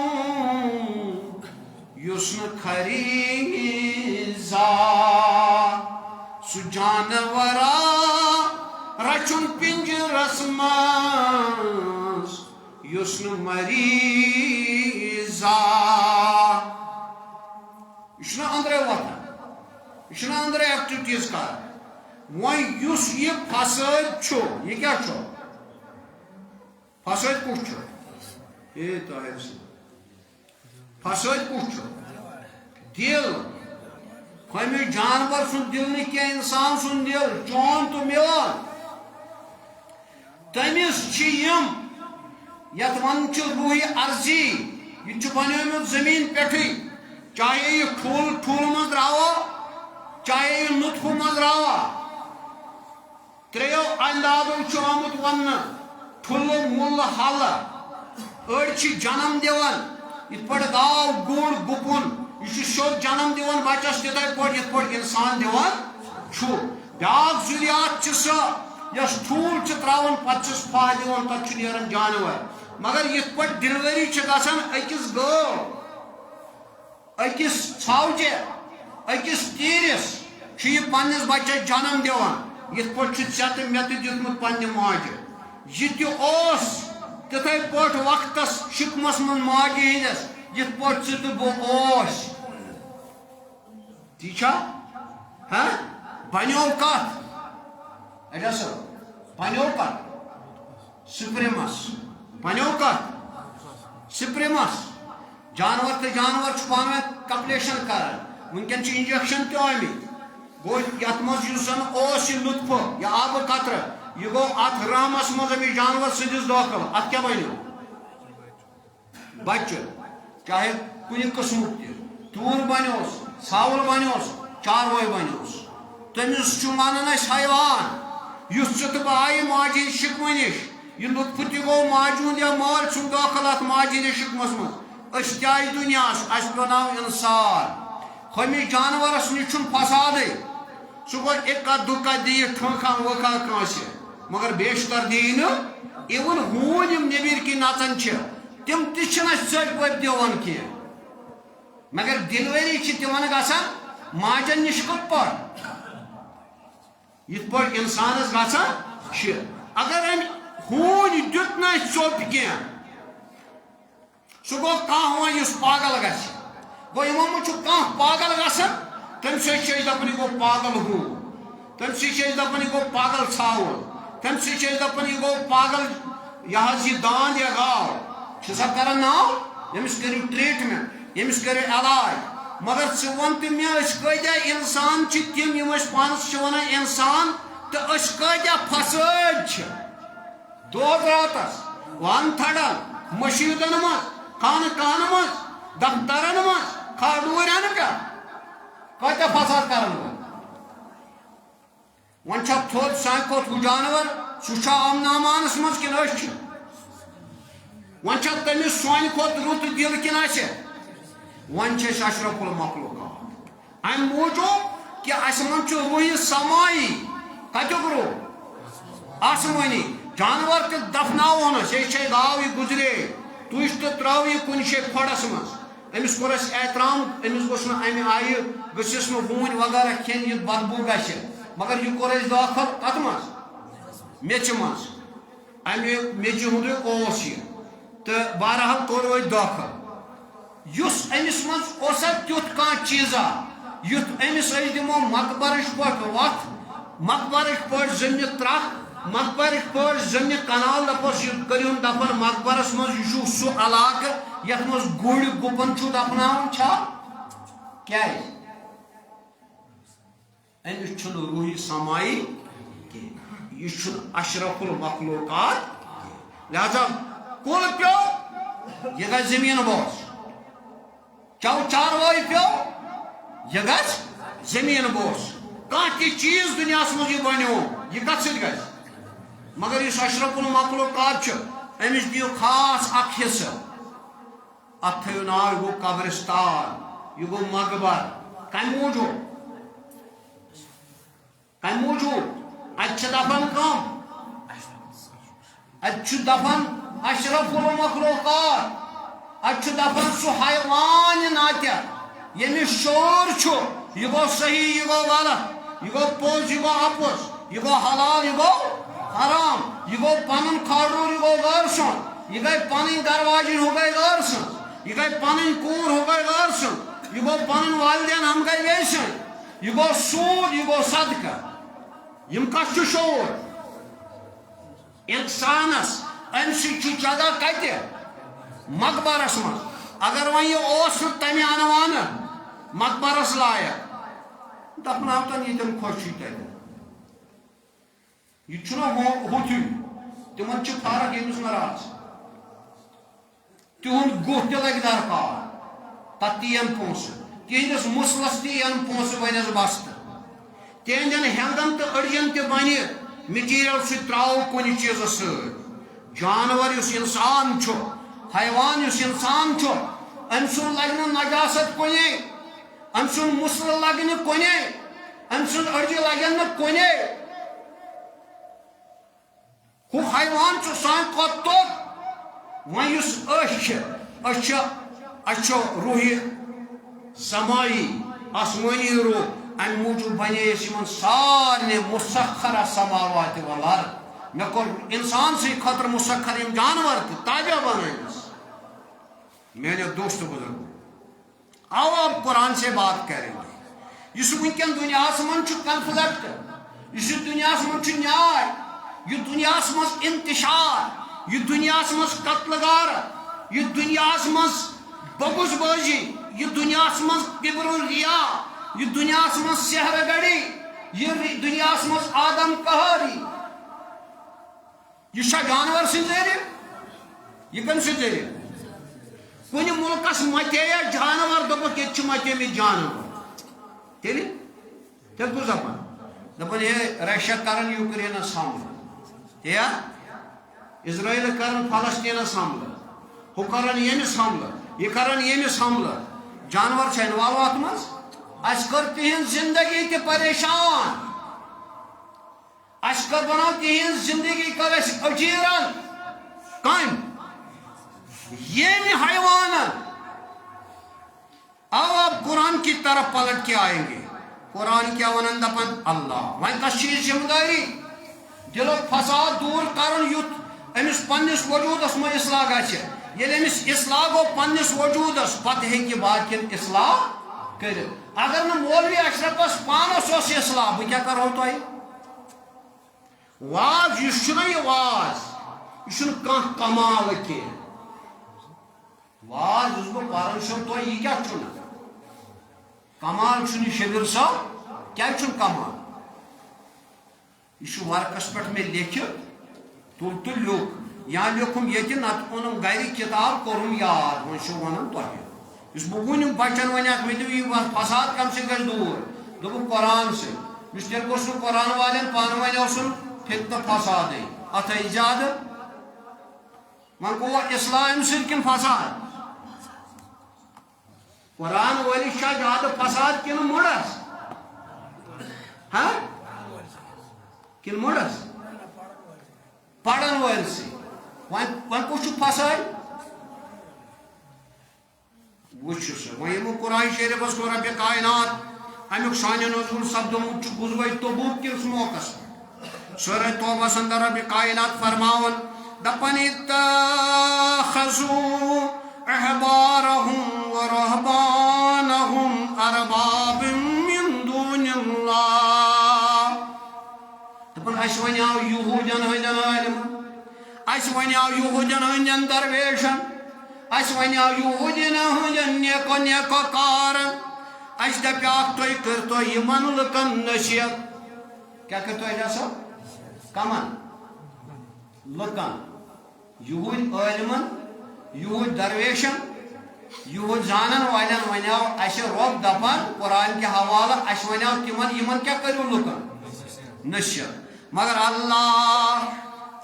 یسن خریزا سو جانورا رچن پنجرس ماز یسن مریضا یہ اندرے واتان یہ اندرے ایکٹیویٹیز کر وۄنۍ یُس یہِ فسٲدۍ چھُ یہِ کیٛاہ چھُ فسٲدۍ کُس چھُ طاہر صٲب فسٲدۍ کُس چھُ دِل ہُمہِ جانور سُنٛد دِل نہٕ کینٛہہ اِنسان سُنٛد دِل چون تہٕ میون تٔمِس چھِ یِم یتھ ونان چھِ روحی عرضی یہِ چھُ بنیومُت زٔمیٖن پٮ۪ٹھٕے چاہے یہِ ٹھوٗل منٛز درٛاوا چاہے یہِ نُطفہٕ منٛز درٛاوا ترٛیو اندازو چھُ آمُت وننہٕ ٹھُلہٕ مُلہٕ حلہٕ أڑۍ چھِ جنم دِوان یِتھ پٲٹھۍ گاو گُر گُپُن یہ شوق جنم دیوان بچس تتھے پٹ پٹ انسان دیوان چھو بیاکھ ذریات سہ یس ٹھول تراون پتہ پھاہ دِوان تتھ نیران جانور مگر یت پٹ ڈیلیوری گژھان أکِس گٲو أکِس ژھاوجہِ أکِس تیٖرِس چھُ یہِ پننِس بچس جنم دِوان یت پٲٹھۍ چھُ ژےٚ تہٕ مےٚ تہِ دیُتمُت پننہِ ماجہِ یہِ تہِ اوس تِتھے پٲٹھۍ وقتس شِکمس منٛز ماجہِ ہٕنٛدِس یت پٲٹھۍ ژٕ تہٕ بہٕ اوس تی چھا بنیو کتھ اجا صٲب بنیو کتھ سپرمس بنیو کتھ سپرمس جانور تو جانور پان ؤنۍ کپلیشن کران ونکن چھ انجیکشن تہ آمت گو یت مز زن یہ لطف یہ آب قطرہ یہ گو ات رحمس مز امی جانور سندس داخل ات کیا بنو بچہ چاہے کن قسمک تور بنوس ژھاوُل بنوس چاروٲے بنوس تمس ونان حیوان یُس ژٕ تہٕ بہٕ آیہِ ماجہِ ہِنٛدِ شِکمہٕ نِش یہ لطف تہ گو ماجہِ ہُنٛد یا مال چھُ داخل ات ماجہِ ہِنٛدِس شِکمس منٛز أسۍ تہِ آیہِ دُنیاہس اَسہِ بناو انسان ہُمِس جانورس نِش چھُنہٕ فسادٕے سُہ گوٚو اِکا دُکا دِیہِ ٹھٲنٛکھا وٲنٛکھا کٲنٛسہِ مگر بیشتر دِیہِ نہٕ اِوٕن ہوٗنۍ یِم نیٚبٕرۍ کِنۍ نژان چھِ تِم تہِ چھِنہٕ اَسہِ ژٔٹۍ پٔٹۍ دِوان کینٛہہ مگر ڈیلیوری چھِ تِمن گژھان ماجن نِش کِتھ پٲٹھۍ یِتھ پٲٹھۍ انسانس گژھان چھِ اگر أمۍ ہوٗنۍ دیُت نہٕ اَسہِ ژوٚپ کینٛہہ سُہ گوٚو کانٛہہ وۄنۍ یُس پاگل گژھِ گوٚو یِمو منٛز چھُ کانٛہہ پاگل گژھان تمہِ سۭتۍ چھِ أسۍ دپان یہِ گوٚو پاگل ہوٗن تمہِ سۭتۍ چھِ أسۍ دپان یہِ گوٚو پاگل ژھاوُل تمہِ سۭتۍ چھِ أسۍ دپان یہِ گوٚو پاگل یہِ حظ یہِ داند یا گاو چھِ سا کران ناو ییٚمِس کٔرِو ٹریٖٹمنٹ ییٚمِس کٔرِو علاج مگر ژٕ وَن تہٕ مےٚ أسۍ کۭتیاہ اِنسان چھِ تِم یِم أسۍ پانس چھِ ونان اِنسان تہٕ أسۍ کۭتیاہ فسٲدۍ چھِ دۄد راتس ون تھڑن مشیٖدن منٛز خانقاہن منٛز دفترن منٛز کھاڈوٗرٮ۪ن پٮ۪ٹھ کۭتیاہ فساد کران وۄنۍ چھا تھوٚد سانہِ کھۄتہٕ ہُہ جانور سُہ چھا امن امانس منٛز کِنہٕ أسۍ چھِ وۄنۍ چھا تٔمِس سانہِ کھۄتہٕ رُت دِل کِنہٕ اَسہِ وۄنۍ چھِ أسۍ اشرف المخلوقات امہِ موٗجوٗب کہِ اَسہِ منٛز چھُ روحی سمایی کتیُک روح آسمٲنی جانور تہِ دفناوہون أسۍ أسۍ چھے گاو یہِ گُزرے تُج تہٕ ترٛٲو یہِ کُنہِ جایہِ کھۄڈس منٛز أمِس کوٚر اَسہِ احترام أمِس گوٚژھ نہٕ امہِ آیہِ گٔژھِس نہٕ ہوٗنۍ وغیرہ کھیٚنۍ یُتھ بدبوٗ گژھِ مگر یہِ کوٚر اَسہِ داخل کتھ منٛز میٚژِ منٛز امہِ میٚژِ ہُنٛدُے اوس یہِ تہٕ بہرحال کوٚر أسۍ داخل یُس أمِس منٛز اوسا تیُتھ کانٛہہ چیٖزا یُتھ أمِس أسۍ دِمو مقبرٕچ پٲٹھۍ وتھ مقبرٕچ پٲٹھۍ زٔمنہِ ترٛکھ مقبرٕچ پٲٹھۍ زٔمنہِ کنال دپوس یہِ کٔرِہُن دفن مقبرس منٛز یہِ چھُ سُہ علاقہٕ یتھ منٛز گُرۍ گُپن چھُ دفناوُن چھا کیازِ أمِس چھُنہٕ روحی سمایی کینٛہہ یہِ چھُنہٕ اشرف المخلوقات لہذا کُل پیوٚو یہِ گژھِ زٔمیٖن بوس چو چاروٲے پیوٚو یہِ گژھِ زٔمیٖن بوس کانٛہہ تہِ چیٖز دُنیاہس منٛز یہِ بنیو یہِ کتھ سۭتۍ گژھِ مگر یُس اشرف المخلوقات چھُ أمِس دِیِو خاص اکھ حصہٕ اتھ تھٲیِو ناو یہِ گوٚو قبرستان یہِ گوٚو مقبر کمہِ موٗجوٗب اتہِ چھِ دفن کم اتہِ چھُ دفن اشرف المخلوقات اتہِ چھُ دفن سُہ حیوان ناتہِ ییٚمِس شعوٗر چھُ یہِ گوٚو صحیح یہِ گوٚو غلط یہِ گوٚو پوٚز یہِ گوٚو اپُز یہِ گوٚو حلال یہِ گوٚو حرام یہِ گوٚو پنُن کھاڈوٗر یہِ گوٚو غٲر سُنٛد یہِ گٔے پنٕنۍ درواجِنۍ ہُہ گٔے غٲر سٕنٛز یہِ گٔے پنٕنۍ کوٗر ہُہ گٔے غٲر سٕنٛز یہِ گوٚو پنٕنۍ والدین ہم گٔے بیٚیہِ سٕنٛدۍ یہِ گوٚو سوٗد یہِ گوٚو صدقہٕ یِم کتھ چھُ شعوٗر انسانس امہِ سۭتۍ چھُ جگہ کتہِ مقبرس منٛز اگر وۄنۍ یہِ اوس نہٕ تمہِ انوانہٕ مقبرس لایق دفناوتن ییٚتٮ۪ن خۄش چھُ تتٮ۪ن یہِ چھُنہ ہُتھ ہیوٗ تِمن چھِ فرق ییٚمِس نہٕ راز تِہُنٛد گُہہ تہِ لگہِ درکار تتھ تہِ یِن پونٛسہٕ تِہنٛدِس مُسلس تہِ یِن پونٛسہٕ بنٮ۪س بستہٕ تِہنٛدٮ۪ن ہٮ۪نٛدن تہٕ أڑجن تہِ بنہِ مٹیٖریل سُہ تراوو کُنہِ چیٖزس سۭتۍ جانور یُس انسان چھُ حیوان یُس انسان چھُ ام سن لگن نجاست کنے ام سن مسل لگن کنے ام سن اڑجہ لگن کنے ہو حیوان سان کھت توت وۄنۍ یُس أسۍ چھِ روحی سمائی آسمانی روح ام موجود بنے یمن سارے مسخر سماوات والارض مے کور انسان سی خاطر مسخر یم جانور تہ تابع بنٲیمٕژ میرے دوست بزرگ آو آپ قرآن سے بات کریں گے اس ونکن دنیا من کنفلکٹ اس دنیا من نیائے یہ دنیا من انتشار یہ دنیا من قتل غارت یہ دنیا من بغض بازی یہ دنیا من کبر و ریا یہ دنیا من سحر گڑی یہ دنیا من آدم قہاری یہ جانور سی ذریعہ یہ کم سی ذریعہ کن ملکس متے جانور دپک یہ متے مت جانور تیل کس دپان دپان یہ رشیا کرن یوکرینس حملہ یا اسرائیل کرن فلسطینس حملہ ہو کرن یمس حملہ یہ کرن یمس حملہ جانور چھ انوالو ات مز اس کر تہن زندگی تہ پریشان اس کر بناو تہن زندگی کر اس اجیرن کم یہ حیوان اب آپ قرآن کی طرف پلٹ کے آئیں گے قرآن کیا ونن دپن اللہ وہیں کس چیز ذمہ داری دلو فساد دور کرن یوت امس پنس وجودس میں اصلاح گژھِ ییٚلہِ امس اصلاح گو پنس وجودس پتہ ہیٚکہِ باقین اصلاح کٔرِتھ اگر نہٕ مولوی اشرفس پانس اوس اصلاح بہٕ کیٛاہ کرہو تۄہہِ واز یُس چھُنہ یہِ واز یہِ چھُنہٕ کانٛہہ کمال کینٛہہ واز یُس بہٕ پران چھُسو تۄہہِ یہِ کیٛاہ چھُنہٕ کمال چھُنہٕ شبیر صٲب کیٛازِ چھُنہٕ کمال یہ چھُ ورقس پٮ۪ٹھ مےٚ لیکھِتھ تُل تہٕ لیوٚکھ یا لیوٚکھُم ییٚتہِ نتہٕ اوٚنُم گرِ کِتاب کوٚرُم یاد وۄنۍ چھُ ونان تۄہہِ یُس بہٕ وٕنِم بچن ونیٚکھ مےٚ دِیِو یہِ فساد کم سۭتۍ گژھِ دوٗر دوٚپُکھ قرآن سۭتۍ یُس تیٚلہِ گوٚژھ نہٕ قرآن والٮ۪ن پانہٕ ؤنۍ آسُن فتنہٕ فسادٕے اتھ ہے زیادٕ وۄنۍ گوٚوا اصلاح امہِ سۭتۍ کِنہٕ فساد قرآن وٲلِس چھا زیادٕ فساد کِنہٕ مُڑس ہاں کِنہٕ مُڑس پرن وٲلسٕے وۄنۍ کُس چھُ فساد وٕچھو سا وۄنۍ یِمو قرآن شریفس کوٚر رۄبہِ کائنات امیُک شانہِ نزول سپدومُت چھُ غزوہ تبوک کِس موقعس پٮ۪ٹھ سورہ توبہ اندر ربِ کائنات فرماون دپن اتخذوا احبارهم ورهبانهم اربابا من دون الله دپن اس ونیاو یہودین ہندین عالمن اس ونیاو یہودین ہندین درویشن اس ونیاو یہودین ہندین نیکو نیکو کارن اس دپیاک توی کرتو یمن لکن نصیحت کیا کرتو ایسا کمن لکن یہود عالمن یہود درویشن یہود زانن والن ونیاو اس رب دپان قرآن کے حوالہ اس ونیاو تمن یمن کیا کرو لکن نصیحت مگر اللہ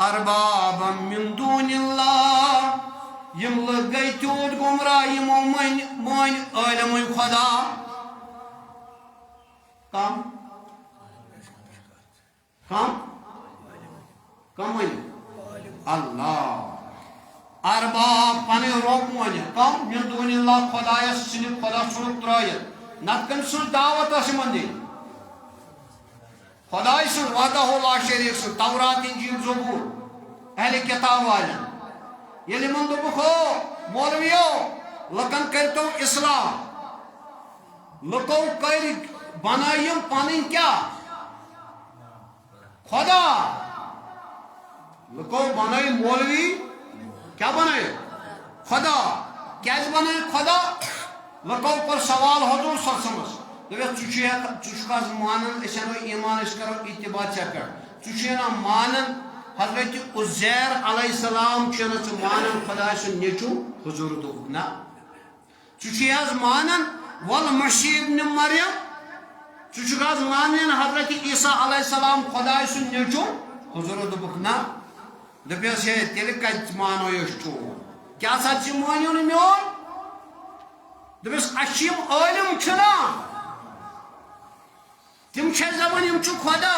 اربابا من دون اللہ یم لوگ گئی تیوت گمراہ یمو مان عالم خدا کم کم کم اللہ ارباب پانے روک مانے کم من دون اللہ خدا سنی خدا سنک ترائیت نتکن سن دعوت اسمان دی خدا سن وعدہ لا شریک سن تورات انجیل زبور اہل کتاب والن یلی من دوپکھ مولویو لکن کرتو اصلاح لکو کر بنائیم پانین کیا خدا لکو بنائی مولوی کیا بنائے خدا کیس بنائے خدا لکو پر سوال حضور صلی اللہ علیہ وسلم چوچکاز مانن اسے نو ایمان اس کرو اتباع چکر چوچینا مانن حضرت عزیر علیہ السلام چینا چو مانن خدا سن نیچو حضور دوکنا چوچیاز مانن والمسیح ابن مریم چوچکاز مانن حضرت عیسیٰ علیہ السلام خدا سن نیچو حضور دوکنا دپیس ہے تیل کچ مانو یشتو کیا سچ مانیو نمیون دبس اشیم عالم چھنا تم چھ زبان یم چھ خدا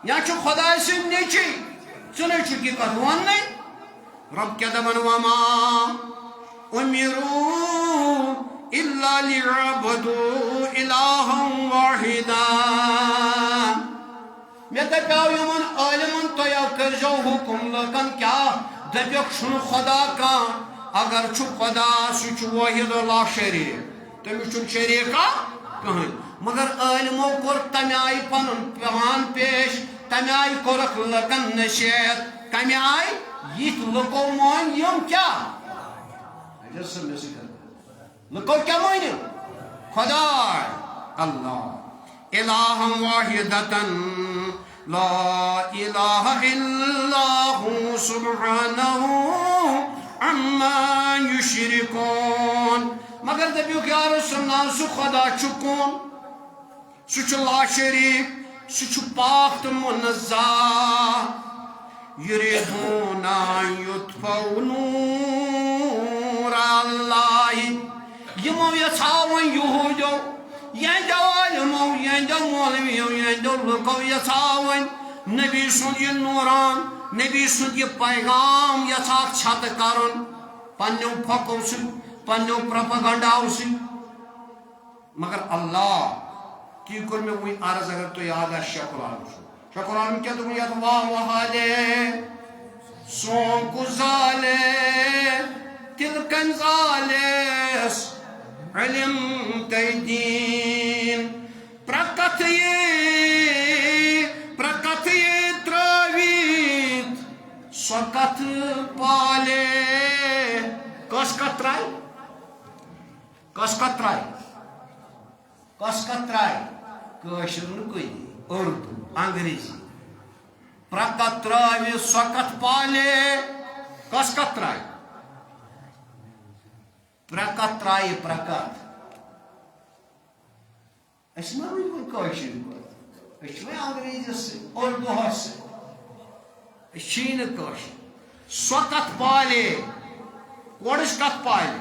یا چھ خدا سے نیچے چنے چھ کی کت ون نہیں رب کیا دبن وما امروا الا ليعبدوا الها واحدا میں دپیو یمن عالمن تیا کرجو حکم لکن کیا دپیک چھن خدا کان اگر چھو خدا سو چھو واحد لا شریک تم چھن شریکا کہیں مگر عالموں کور تمہ آئی پنن پیمان پیش تمہ آئی کورک لکن نشیت کمہ آئی یہ لکو مان یم کیا لکو کیا مانی خدا اللہ الہ واحدتا لا الہ الا ہو سبحانہ عما یشرکون مگر دبیو کہ رسول اللہ سو خدا چکون سو چھ لا شریک سو چھ پاک تو منزہ یریدون یطفئوا نور اللہ یمو یژھاون یہودیو یہندو عالمو یہندو مولویو یہندو لکو یژھاون نبی سن یہ نوران نبی سن یہ پیغام یژھاک چھت کرن پنیو پھکو سن پنیو پروپیگنڈاو سن مگر اللہ کی کر میں وہی عرض اگر تو یاد ہے شیخ العالم شیخ العالم کیا تم یاد واہ وحادے سون گزالے تلکن زالس علم تیدین پرکتی تراویت سکت پالے کس کترائی کس کترائی کس کترائی کاشر نکوئی اردو انگریزی پرکت تراویت سکت پالے کس کترائی پرکت ترائی پرکت اس میں بھی کوئی کاشر اس میں انگریزی سے اردو سے شین کاشر سکت پالے کوڑش کت پالے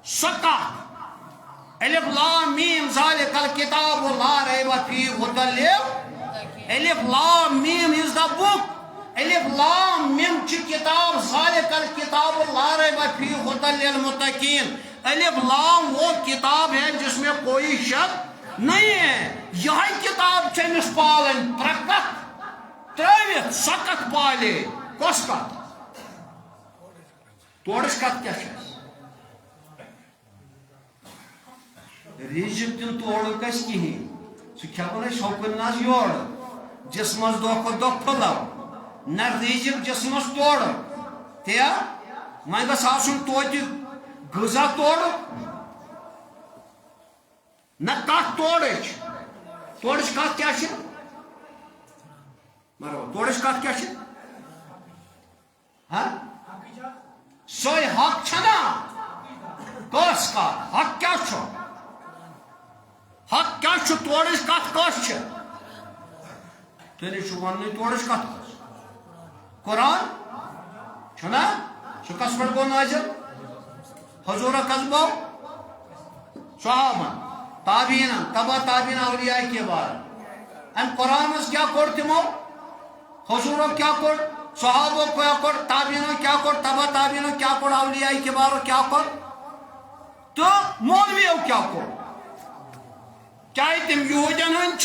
سکت الف لام میم ذالک الکتاب لا ریب فیہ ھدی الف لام میم is the book الف لام میم چھ کتاب ذالک الکتاب لا ریب فیہ ھدی للمتقین الف لام وہ کتاب ہے جس میں کوئی شک نہیں ہے یہی کتاب چمس پالن پرکت ترویت سکت پالے کس کت توڑش کت کیا چھ ریجک تم توڑو کس کہیں سو کھیون شوکن ناز یور جسمس دو کو دو پھلو نہ ریجک جسمس توڑو تیا میں گس آسن توتی غذا توڑو نہ کت توڑش توڑش کت کیا چھ مرو توڑش کت کیا چھ ہاں سوئی حق چھنا کس کا حق کیا چھو حق کیا چھو توڑش کت کس چھ تیلی چھو ونی توڑش کت کس قرآن چھنا چھو کس پر کو نازل حضور قصبو صحابہ تابعین تبا تابعین اولیاء کے بعد ان قرآن میں کیا کر تمو حضور کیا کر صحابہ کیا کر تابعین کیا کر تبا تابعین کیا کر اولیاء کے بعد کیا کر تو مولویوں کیا کر چاہے تم یہودین ہنچ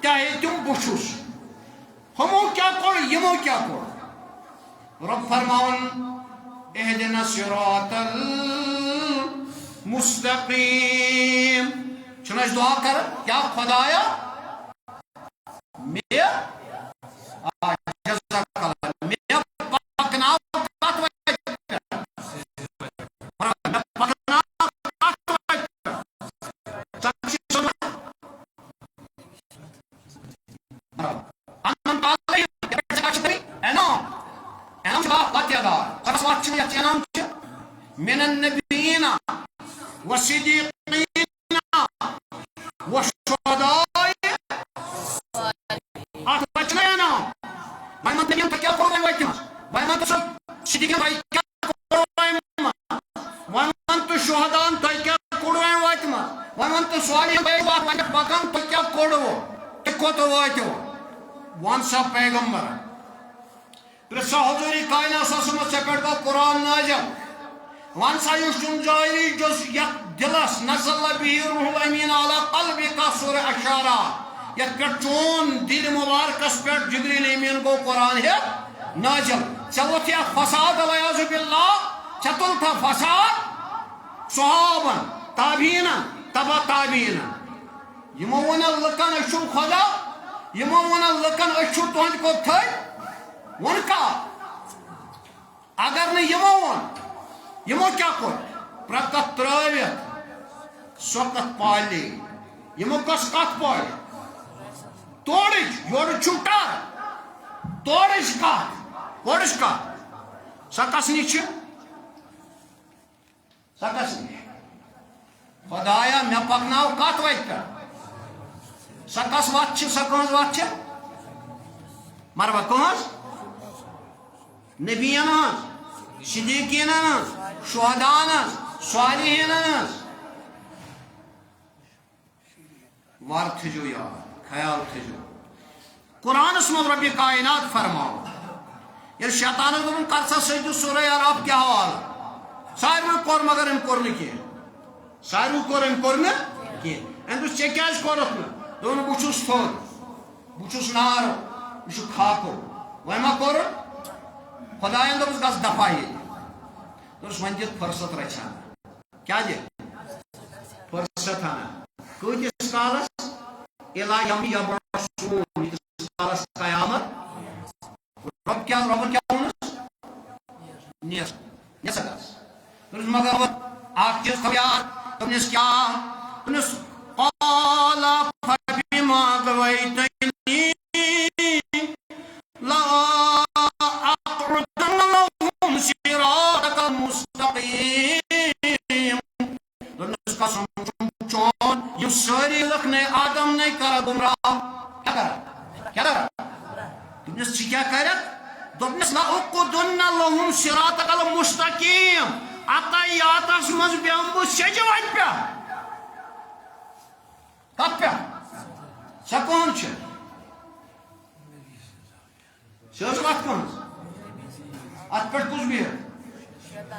چاہے تم بشوش ہمو کیا کر یمو کیا کر رب فرماؤن اہدنا الصراط المستقیم چنانچہ دعا کر کیا خدایا میں جزاک اللہ میں پکنا کت وجہ میں پکنا کت وجہ من النبیین والصدیقین والشہداء آت بچنا ہے نا بائی من نبیین تو کیا کرو بائی کیا بائی من تو صدیقین بائی کیا کرو بائی من تو شہدان تو کیا کوت واتو ون سا پیغمبر پرسا حضور کائنات سمجھ سے پہ قرآن نازل ون سا اس چون جاری جس یک دلس نزل به روح الامین علی قلبک سورہ اشارہ یک پہ چون دل مبارکس پہ جبریل امین کو قرآن ہے نازل چلو تھا فساد علیہ باللہ چتل تھا فساد صحابن تابعین تبع تابعین یمو ون لکن اچھو خدا یمو ون لکن اچھو تہند کو تھے ون کا اگر نے یمو کیا کو پرکت تراویت سوکت پالی یمو کس کت پالی توڑج یور چھوٹار توڑج کا سکسنی چھ سکسنی خدایا میں پکناو کت ویت پہ سکس وات چھ سکس وات چھ مروا کہاں نبیان صدیقین شہدان صالحین وار تھجو یا خیال تھجو قرآن اسم رب کائنات فرماؤ یہ شیطان دن کرسا سجدو سورہ عرب کیا حوالہ سارے کور مگر ام کور نکی سارے کور ام کور نکی اندس چکیاج کورت میں دون بچوس تھور بچوس نارو بچو کھاکو ویما کور خدایان دس گس دفاعی دس ون دت فرصت رچھانا کیا جی فرصت ہانا کتس کالس الا یم یبرسون یتس کالس قیامت رب کیا ونس نیس گس دس مگر اک چیز خبر تمس کیا تمس قال فبما غويتني لا اقعدن لهم صراطك المستقيم دنس قسم چون یہ ساری لکھنے آدم نہیں کرا گمراہ کیا کرا دنس کیا کرا دنس لا اقعدن لهم صراطك المستقيم عطیات اسمز بیامبو سجوات پہ کت پہ سا کون چھ سوز وقت کون ات پہ کس بہت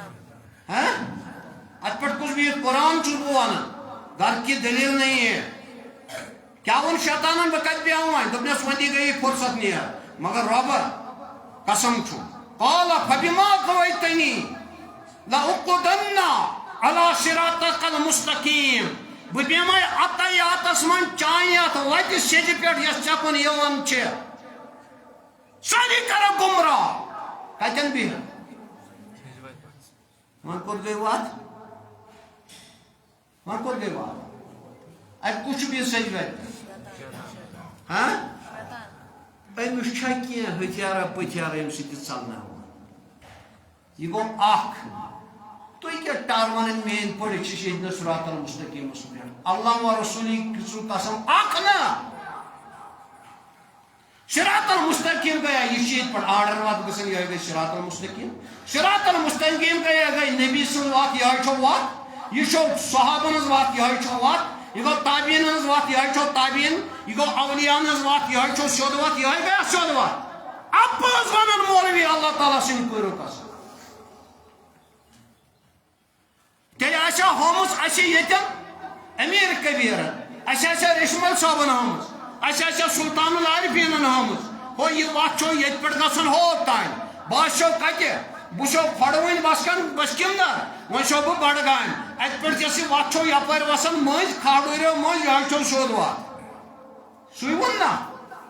ات پہ کس بہت قرآن چھ وانا گھر کی دلیل نہیں ہے کیا ان شیطانن بکت بھی آؤں دبنس ودی گئی فرصت نہیں ہے مگر رب قسم چھو قال فبما غويتني لأقعدن على صراطك المستقيم بہمے عطیاتس من چانیت وتہ سیج پہ یس چکن یوان چھ ساری کرا گمراہ کتن بہ من کور گئی وات ات کچھ بھی سیج ہاں امس چھا کی ہتھیارہ پتھیارہ ام سۭتۍ ژلنا یہ گو اخ تو کیا ٹارون مین پڑھ شہید صراط المستقیم پہ اللہ و رسولی قسم اخنا صراط المستقیم گیا یہ شہید پڑھ آرڈر وات گسن یہ گئی صراط المستقیم گیا گئی نبی سن وات یہ چھو وات یہ چھو صحابن وات یہ چھو وات یہ گو تابعین وات یہ چھو تابعین یہ گو اولیاء وات یہ چھو سود وات یہ گیا سود وات اب پاس ونن مولوی اللہ تعالی سن کرو قسم تیل آشا ہومس اچھے یتن امیر کبیر اچھا رشمل صابن ہومس اچھا سلطان العارفین ہومس ہو یہ وات چھو یت پہ گھن ہوت تان بس چھو کتہ بو کھڑوین بسکن بسکندر وہ چھو بہ بڈگام ات پہ جس وات چھو یپر وسان مز کھاڑو مز یہ چھو سود وات سی ون نا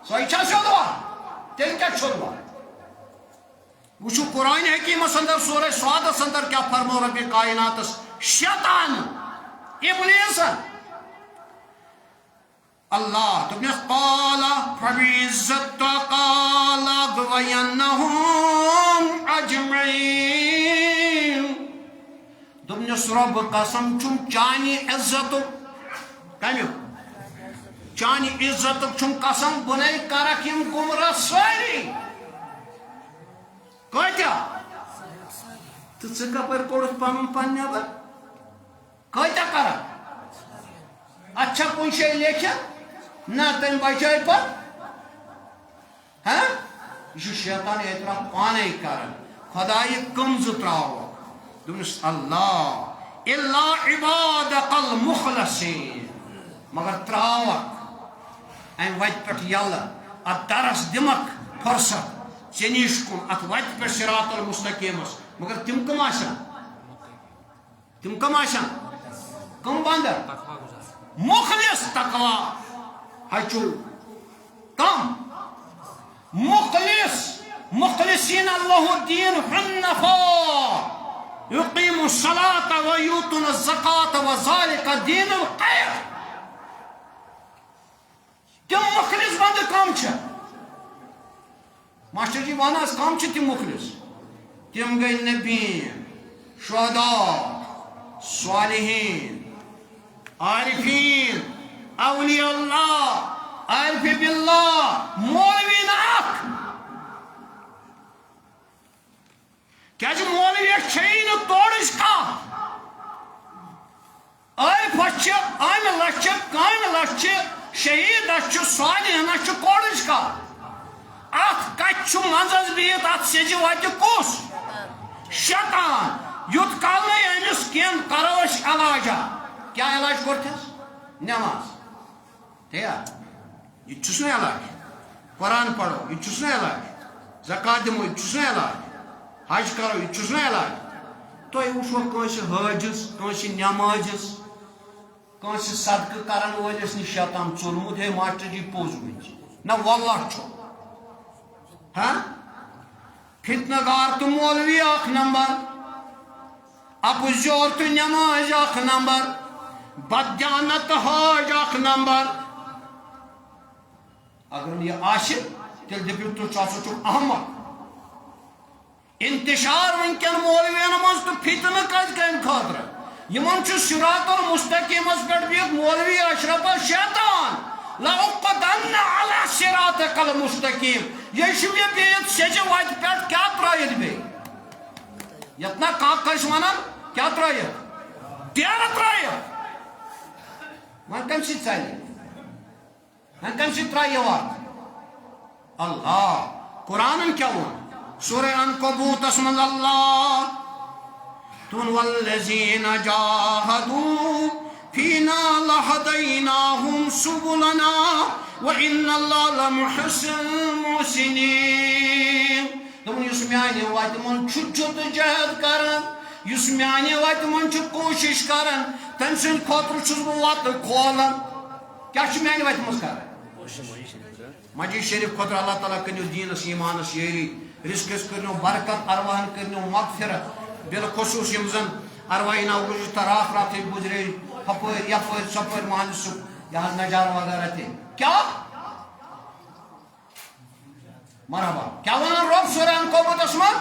سو سود وات تیل کیا سود وات وچو قرآن حکیمس اندر سورہ سعادس اندر کیا فرمو رب کائناتس شیطان ابلیس اللہ تبنیس قال فبعزت قال اغوینہم اجمعین تبنیس رب قسم چون چانی عزت کمیو چانی عزت چون قسم بنائی کرکیم گمراہ ساری کتیا تو کپر کوڑت پن پن نبر کتیا کر اچھا کن شے لیکھا نہ تم بچائی پر ہاں یہ شیطان اعتراف پانے کرن خدای کم زتراو دمس اللہ الا عبادك المخلصین مگر تراوک ام وت پٹ یل ات درس دمک فرصت چنیش کن ات وت پٹ صراط المستقیم مگر تم کم آسان کم بندر مخلص تقوی ہچو کم مخلصین اللہ الدین حنفاء یقیم الصلاة ویوتون الزکاة وذالک دین القیم تم مخلص بند کم چھ ماسٹر جی واناس کم چھ تم مخلص تم گئی نبیین شہداء صالحین عارفین اولیاء اللہ عارف باللہ مولوین اخ کیا جو مولویت چھین توڑش کا عارف اچھ آئین لچھ کائن لچھ شہید اچھ صالحین اچھ کوڑش کا اخ کچھ منزز بیت ات سجی وات کس شیطان یوت کال امس کن کروش علاجہ کیا علاج کرتس نماز تیا یہ چھس نا علاج قرآن پڑھو یہ چھس نا علاج زکات دمو یہ چھس نا علاج حج کرو یہ چھس نا علاج تو یہ وچھو کنس حاجس کنس نمازس کنس صدقہ کرن ولس نش شیطان ژولمت ہے ماسٹر جی پوز ونچ نہ واللہ چھو ہاں فتنہ گار تو مولوی اخ نمبر اپزور تو نماز اخ نمبر بدیانت حاج اخ نمبر اگر یہ عاشق تیل دپیو تو چاسو چو احمد انتشار ونکن مولوین مز تو فتنہ کز کم خاطر یمن چھ صراط المستقیم پہ بیت مولوی اشرف الشیطان لأقدن على صراطك المستقیم یہ شو یہ بیت سجہ وات پہ کیا ترائید بے یتنا کاک کش ونان کیا ترائید تیار ترائید ون کم سی چاہیے ون کم سی ترائید وات اللہ قرآن کیا ون سورہ عنکبوت اسم اللہ تن والذین جاہدوا فینا لہدیناہم سبلنا وإن اللہ لمحسن محسنین تم یس میانی وات من چھت جہد کرن یس میانی وات من چھ کوشش کرن تم سن خاطر چھس بہ وات کھولن کیا چھ میانی وات مز کرن مجید شریف خاطر اللہ تعالیٰ کنیو دینس ایمانس یری رزقس کرنو برکت ارواحن کرنو مغفرت بالخصوص یم زن ارواحی ناوج تراف رات گزرے ہپر یپر سپر مانس یہاں نجار وغیرہ تھے کیا مرحبا کیا ونان رب سورہ عنکبوت اسمان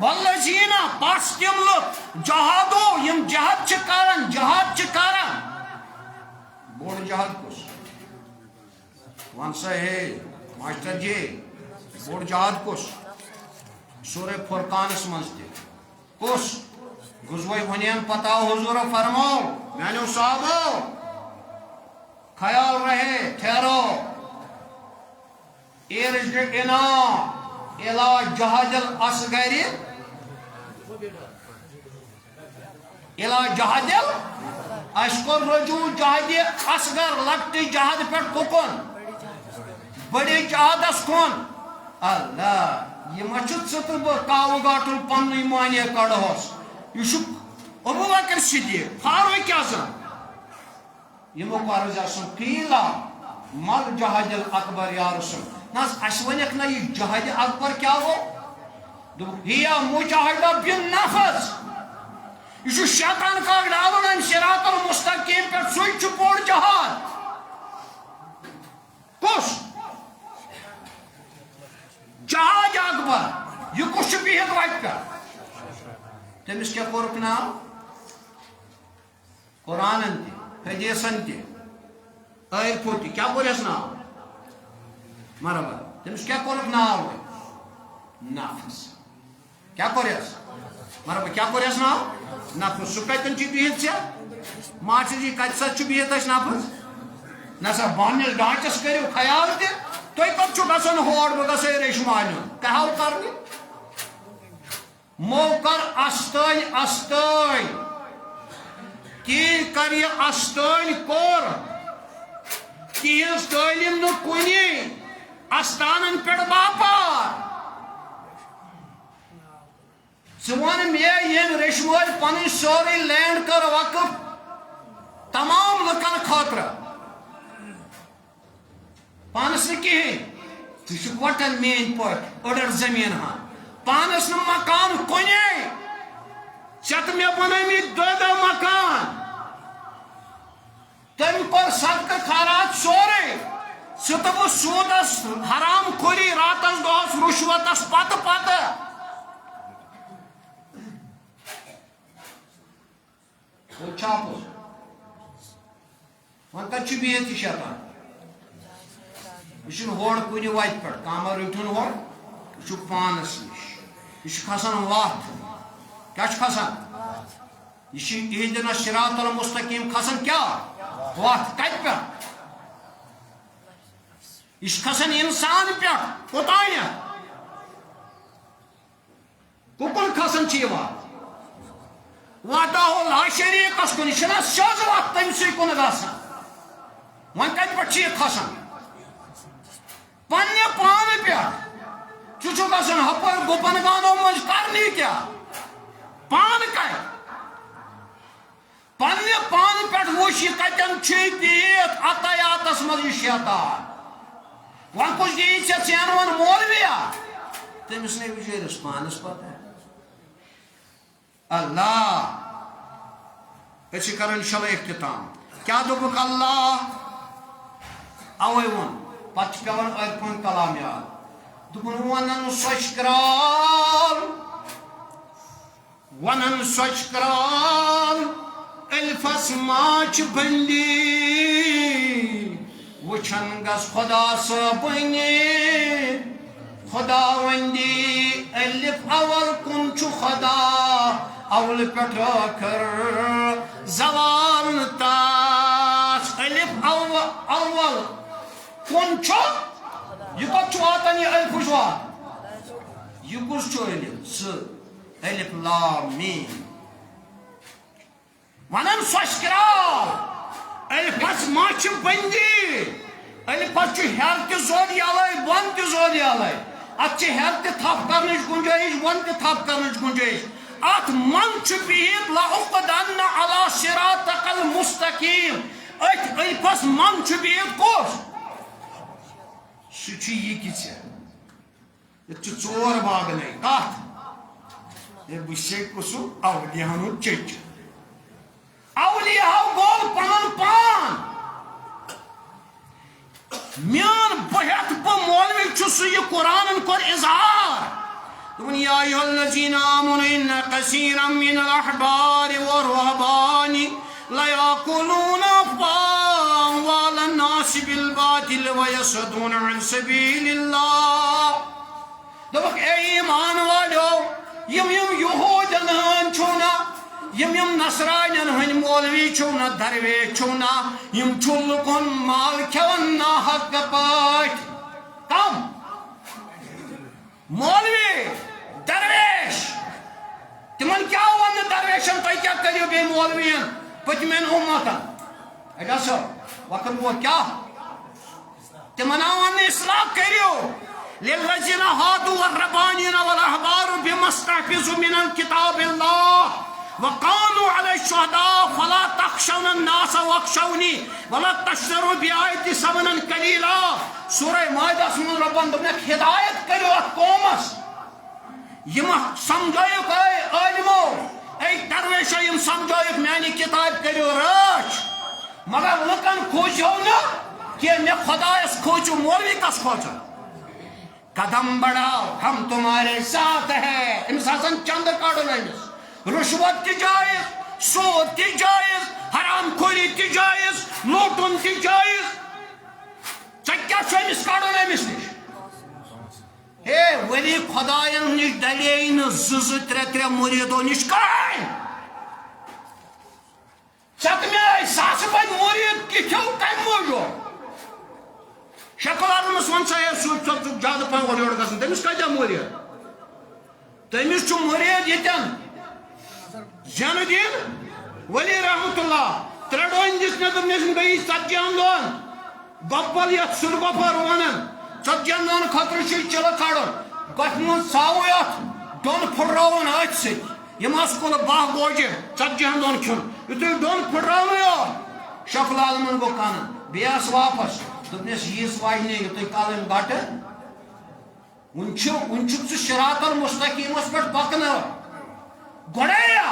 والذین پس تم لوگ جہادو یم جہاد چھ کرن بوڑ جہاد کس ون سا ہے ماسٹر جی بوڑ جہاد کس سورہ فرقانس منز تہ کس غزوہ حنین پتہ حضور فرماؤ میانو صحابو خیال رہے ٹھہرو ارجعنا الى جہاد الاصغر الى جہاد اشکر رجوع جہاد اصغر لگتی جہاد پر ککن بڑی جہاد اس کن اللہ یہ مچھت ستر با کاو گاٹل پنی مانی کڑھوس یہ شک ابو بکر صدیق فاروق اعظم یہ مقارض اسم قیلا مل جہاد الاکبر یا رسول ناز اشونیک نا یہ جہاد اکبر کیا ہو ہیا مجاہدہ بالنفس یہ شیطان کا ڈالن صراط المستقیم پر سوئی چھپوڑ جہاد کس جہاد اکبر یہ کچھ بھی ہے وقت کا تمس کیا کورک نام قرآن انتی حدیث انتی آئر پوتی کیا کورس نام مرحبا تمس کیا کورک نام نفس کیا کورس مرحبا کیا کورس نام نفس سو کتن چی بیت سے ماچ جی کت سچ بیت اس نفس نسا بانس ڈانچس کرو خیال تہ تھی کت گھن ہور بہ گھے ریشمال کہو کرنے مو کر استن استن کی کر یہ استن کور تہذ تعلیم نو کنی استانن پہ باپار ون یم ریشمال پن سوری لینڈ کر وقف تمام لکن خاطر پانس کہین ٹھیک وٹن مین پٹ اڑ زمین ہاں پانس مکان کنے چت مے بنمت دہ مکان تم کور صدقہ خیرات سورے سہ سودس حرام خوری راتس دہس رشوتس پتہ پتہ چھاپس ون کت بہت یہ شیطان یہ ہور کن وت پہ کامہ رٹن ہور یہ پانس نش یہ کھسان وت کیا کھسان یہ اہدنا صراط المستقیم کھسان کیا وت کت پہ یہ کھسان انسان پہ کوتان ککن کھسان یہ وت واتہ لا شریکس کن یہ سیز وت تم سی کن گھان ون کت پہ یہ کھسان پنہ پان پہ گھان ہپر گپن گانو مز کرنی کیا پان کت پنہ پان پہ وچ یہ کتن دیت عطیاتس مز یہ شیطان ون کچھ دی ژین ون مولویا تمس نے بچارس پانس پتہ اللہ اچھی کرن شل اختتام کیا دبک اللہ اوے ون پتہ پیون ارپن کلام یاد دپن ونن سوچ کرال ونن سوچ کرال الفس ماچ بندی وچھن گس خدا صبنی خدا وندی الف اول کن چو خدا اول پٹھا کر زوال تاس الف اول کن چو یہ کت چو آتن یہ الف شوات یہ کس چو الف الف لام میم ونن سوچ کرال الفس ماچ بندی الفس چو ہر تہ زود یالے بن تہ زود یالے ات ہر تہ تھپ کرنچ گنجائش بن تہ تھپ کرنچ گنجائش ات من چھ بہت لأقعدن علی صراطک المستقیم ات الفس من چھ بہت کس سہ یہ کچھ یہ ژور باغنے کت یہ بچے کسو اولیاء چچ اولیاء گول پنن پان میان بہت بہ مولوی چھس یہ قرآن کور اظہار دپن یا ایھا الذین آمنوا ان کثیرا من الاحبار والرہبان لیاکلون اموال الناس بالباطل ویصدون عن سبیل اللہ دپک اے ایمان والو یم یہودین ہن چھونا یم نصرانین ہن مولوی چھونا درویش چھونا یم چھ لکن مال کھیون ناحق پاٹ کم مولوی درویش تمن کیا ون درویشن تھی کیا کرو بی مولوین پتمین امتن اگا سو وقت وہ کیا تمن ون اصلاح کرو للذین ہادوا والربانین والاحبار بما استحفظوا من الكتاب اللہ وقالوا على الشهداء فلا تخشوا الناس واخشوني ولا تشتروا بآياتي ثمنا قليلا سورہ مائدہ من ربان دپنک ہدایت کرو ات قومس یم سمجھائیک اے عالمو اے درویشو یم سمجھائیک میانی کتاب کرو رچ مگر لکن کھوجو نا کہ میں خدایس کھوجو مولوی کس کھوجو قدم بڑھاؤ ہم تمہارے ساتھ ہیں امساسن چند کاڑو نہیں رشوت تی جائز سود تی جائز حرام خوری تی جائز لوٹن تی جائز چکیا سوئمس کاڑو نیمس نش اے ولی خدایان نش دلین زز ترے مریدو نش کائن چک میں آئی ساس بھائی مرید کی کھو کم موجو تمس ون سا زیادہ پہن اور یور گژھن تمس کتیا موریت تمس موریت یتن زین الدین ولی رحمت اللہ ترے ڈون دس نظم گئی 70 دون گپل یت سر گپر ونان 70 دون خطر چلو کھڑن گھ من ثاو یت ڈون پھٹراون ات ست یم کل 12 گوجہ 40 دون کھن یتھے ڈون پھٹراون شیخ العالمن گو کن بیس واپس دس یس واجنے یوتھ کال گٹ ون شراط المستقیمس پہ پکن گوڑیا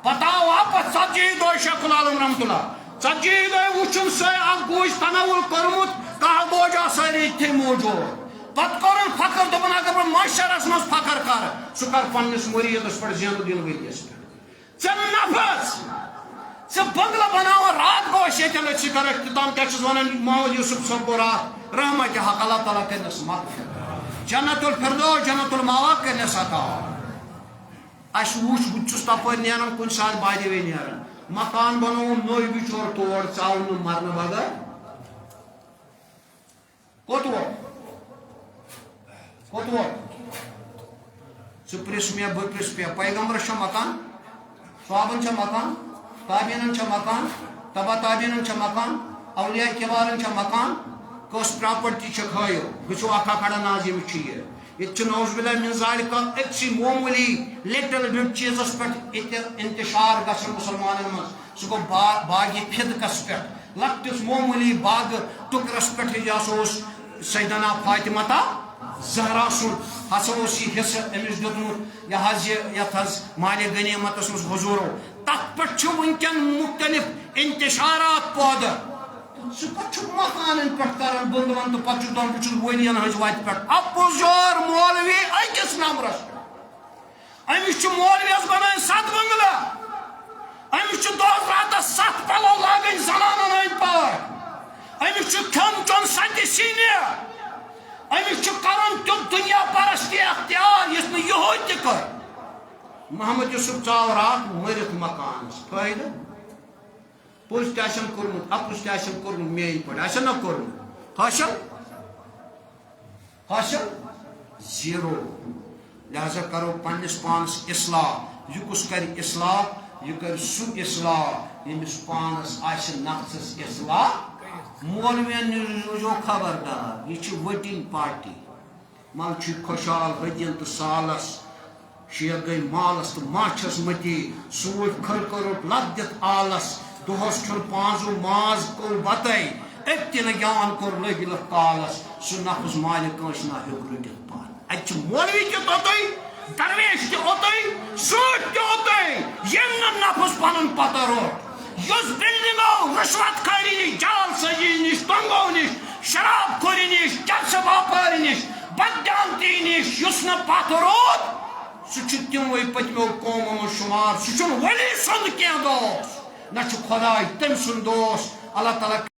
پتہ واپس 40 دہ شیخ العالم رحمت اللہ 40 دہ وچن سہ اخ گوج تناول کورمت کہ گوج ساری اتھے موجود پتہ کورن فخر دپن اگر بہ معاشرس مز فخر کر سہ کر پنس مریدس پہ زین الدین ؤلیس پہ ژے نفس ژے بنگلہ بناو رات گوش یتن ژٕ کر اختتام کیا چھس ونان محمد یوسف صاحب گو رات رحمت حق اللہ تعالیٰ کرنس مغفرت جنت الفردوس جنت الماوا کرنس عطا اس وچ بچس تپر نیران کن سات بادی وی نیران مکان بنو نوئی بچور توڑ ژاو مرنے بغیر کوت ووت ژٕ پرژھ مےٚ بہٕ پرژھ پے پیغمبرس چھا مکان صحابن چھا مکان تابعینن چھا مکان تبا تابعینن چھا مکان اولیاء کبارن چھا مکان کس پراپرٹی چھک ہایو گچھو اکھا کھڑا نازم چھ یہ نوز باللہ من ذالک اکسی معمولی لٹل بٹ چیزس پہ انتشار گژھن مسلمانن من سہ گو باغی فدقس پہ لکٹس معمولی باغ ٹکرس پہ یہ سیدنا فاطمہ زہرا سن ہسا یہ حصہ امس دیتمت یہ مال غنیمتس مز حضورو تک پہ ونکن مختلف انتشارات پودہ سہ مکان پہ کران بندون تو پتہ دپان بہ ولین ہز وتہ پہ اپوز یور مولوی اکس نمبرس پہ امس مولویس بنائیں 7 بنگلہ امس دہس راتس 7 پلو لاگن زنانن ہند پاک امس کھین چون 7 سینہ امس کرن تم دنیا پرستی اختیار یس نہ یہ تہ کر محمد یوسف ژاو رات مرت مکانس فائدہ پوز تہ کورمت اپوز تہ کورمت مین پہ نہ کورمت حاصل زیرو لہذا کرو پنس پانس اصلاح یہ کس کر اصلاح یہ کر سہ اصلاح یمس پانس آس نفسس اصلاح مولوین روزو خبردار یہ وٹنگ پارٹی مل خوشحال ودین تو سالس شیخ گئی مالس تو ماچھس متی سوٹ کھر کروٹ لگ دت آلس دہس کھن 5 ماز کو بتائی اتن گیان کور لگ کالس سہ نفس مال کنس نہ ہیوک رٹت پان ات مولوی تہ توتئی درویش تہ اوتئی سوٹ تہ اوتئی یم نفس پن پتہ روٹ یس بلڈنگو رشوت خوری نش جال سجی نش تنگو نش شراب خوری نش چرس باپار نش بدیانتی نش یس نا پتہ روت سہ تموے پتمو قومو شمار سہ ولی سند کی دوست نہ خدا تم سن دوست اللہ تعالیٰ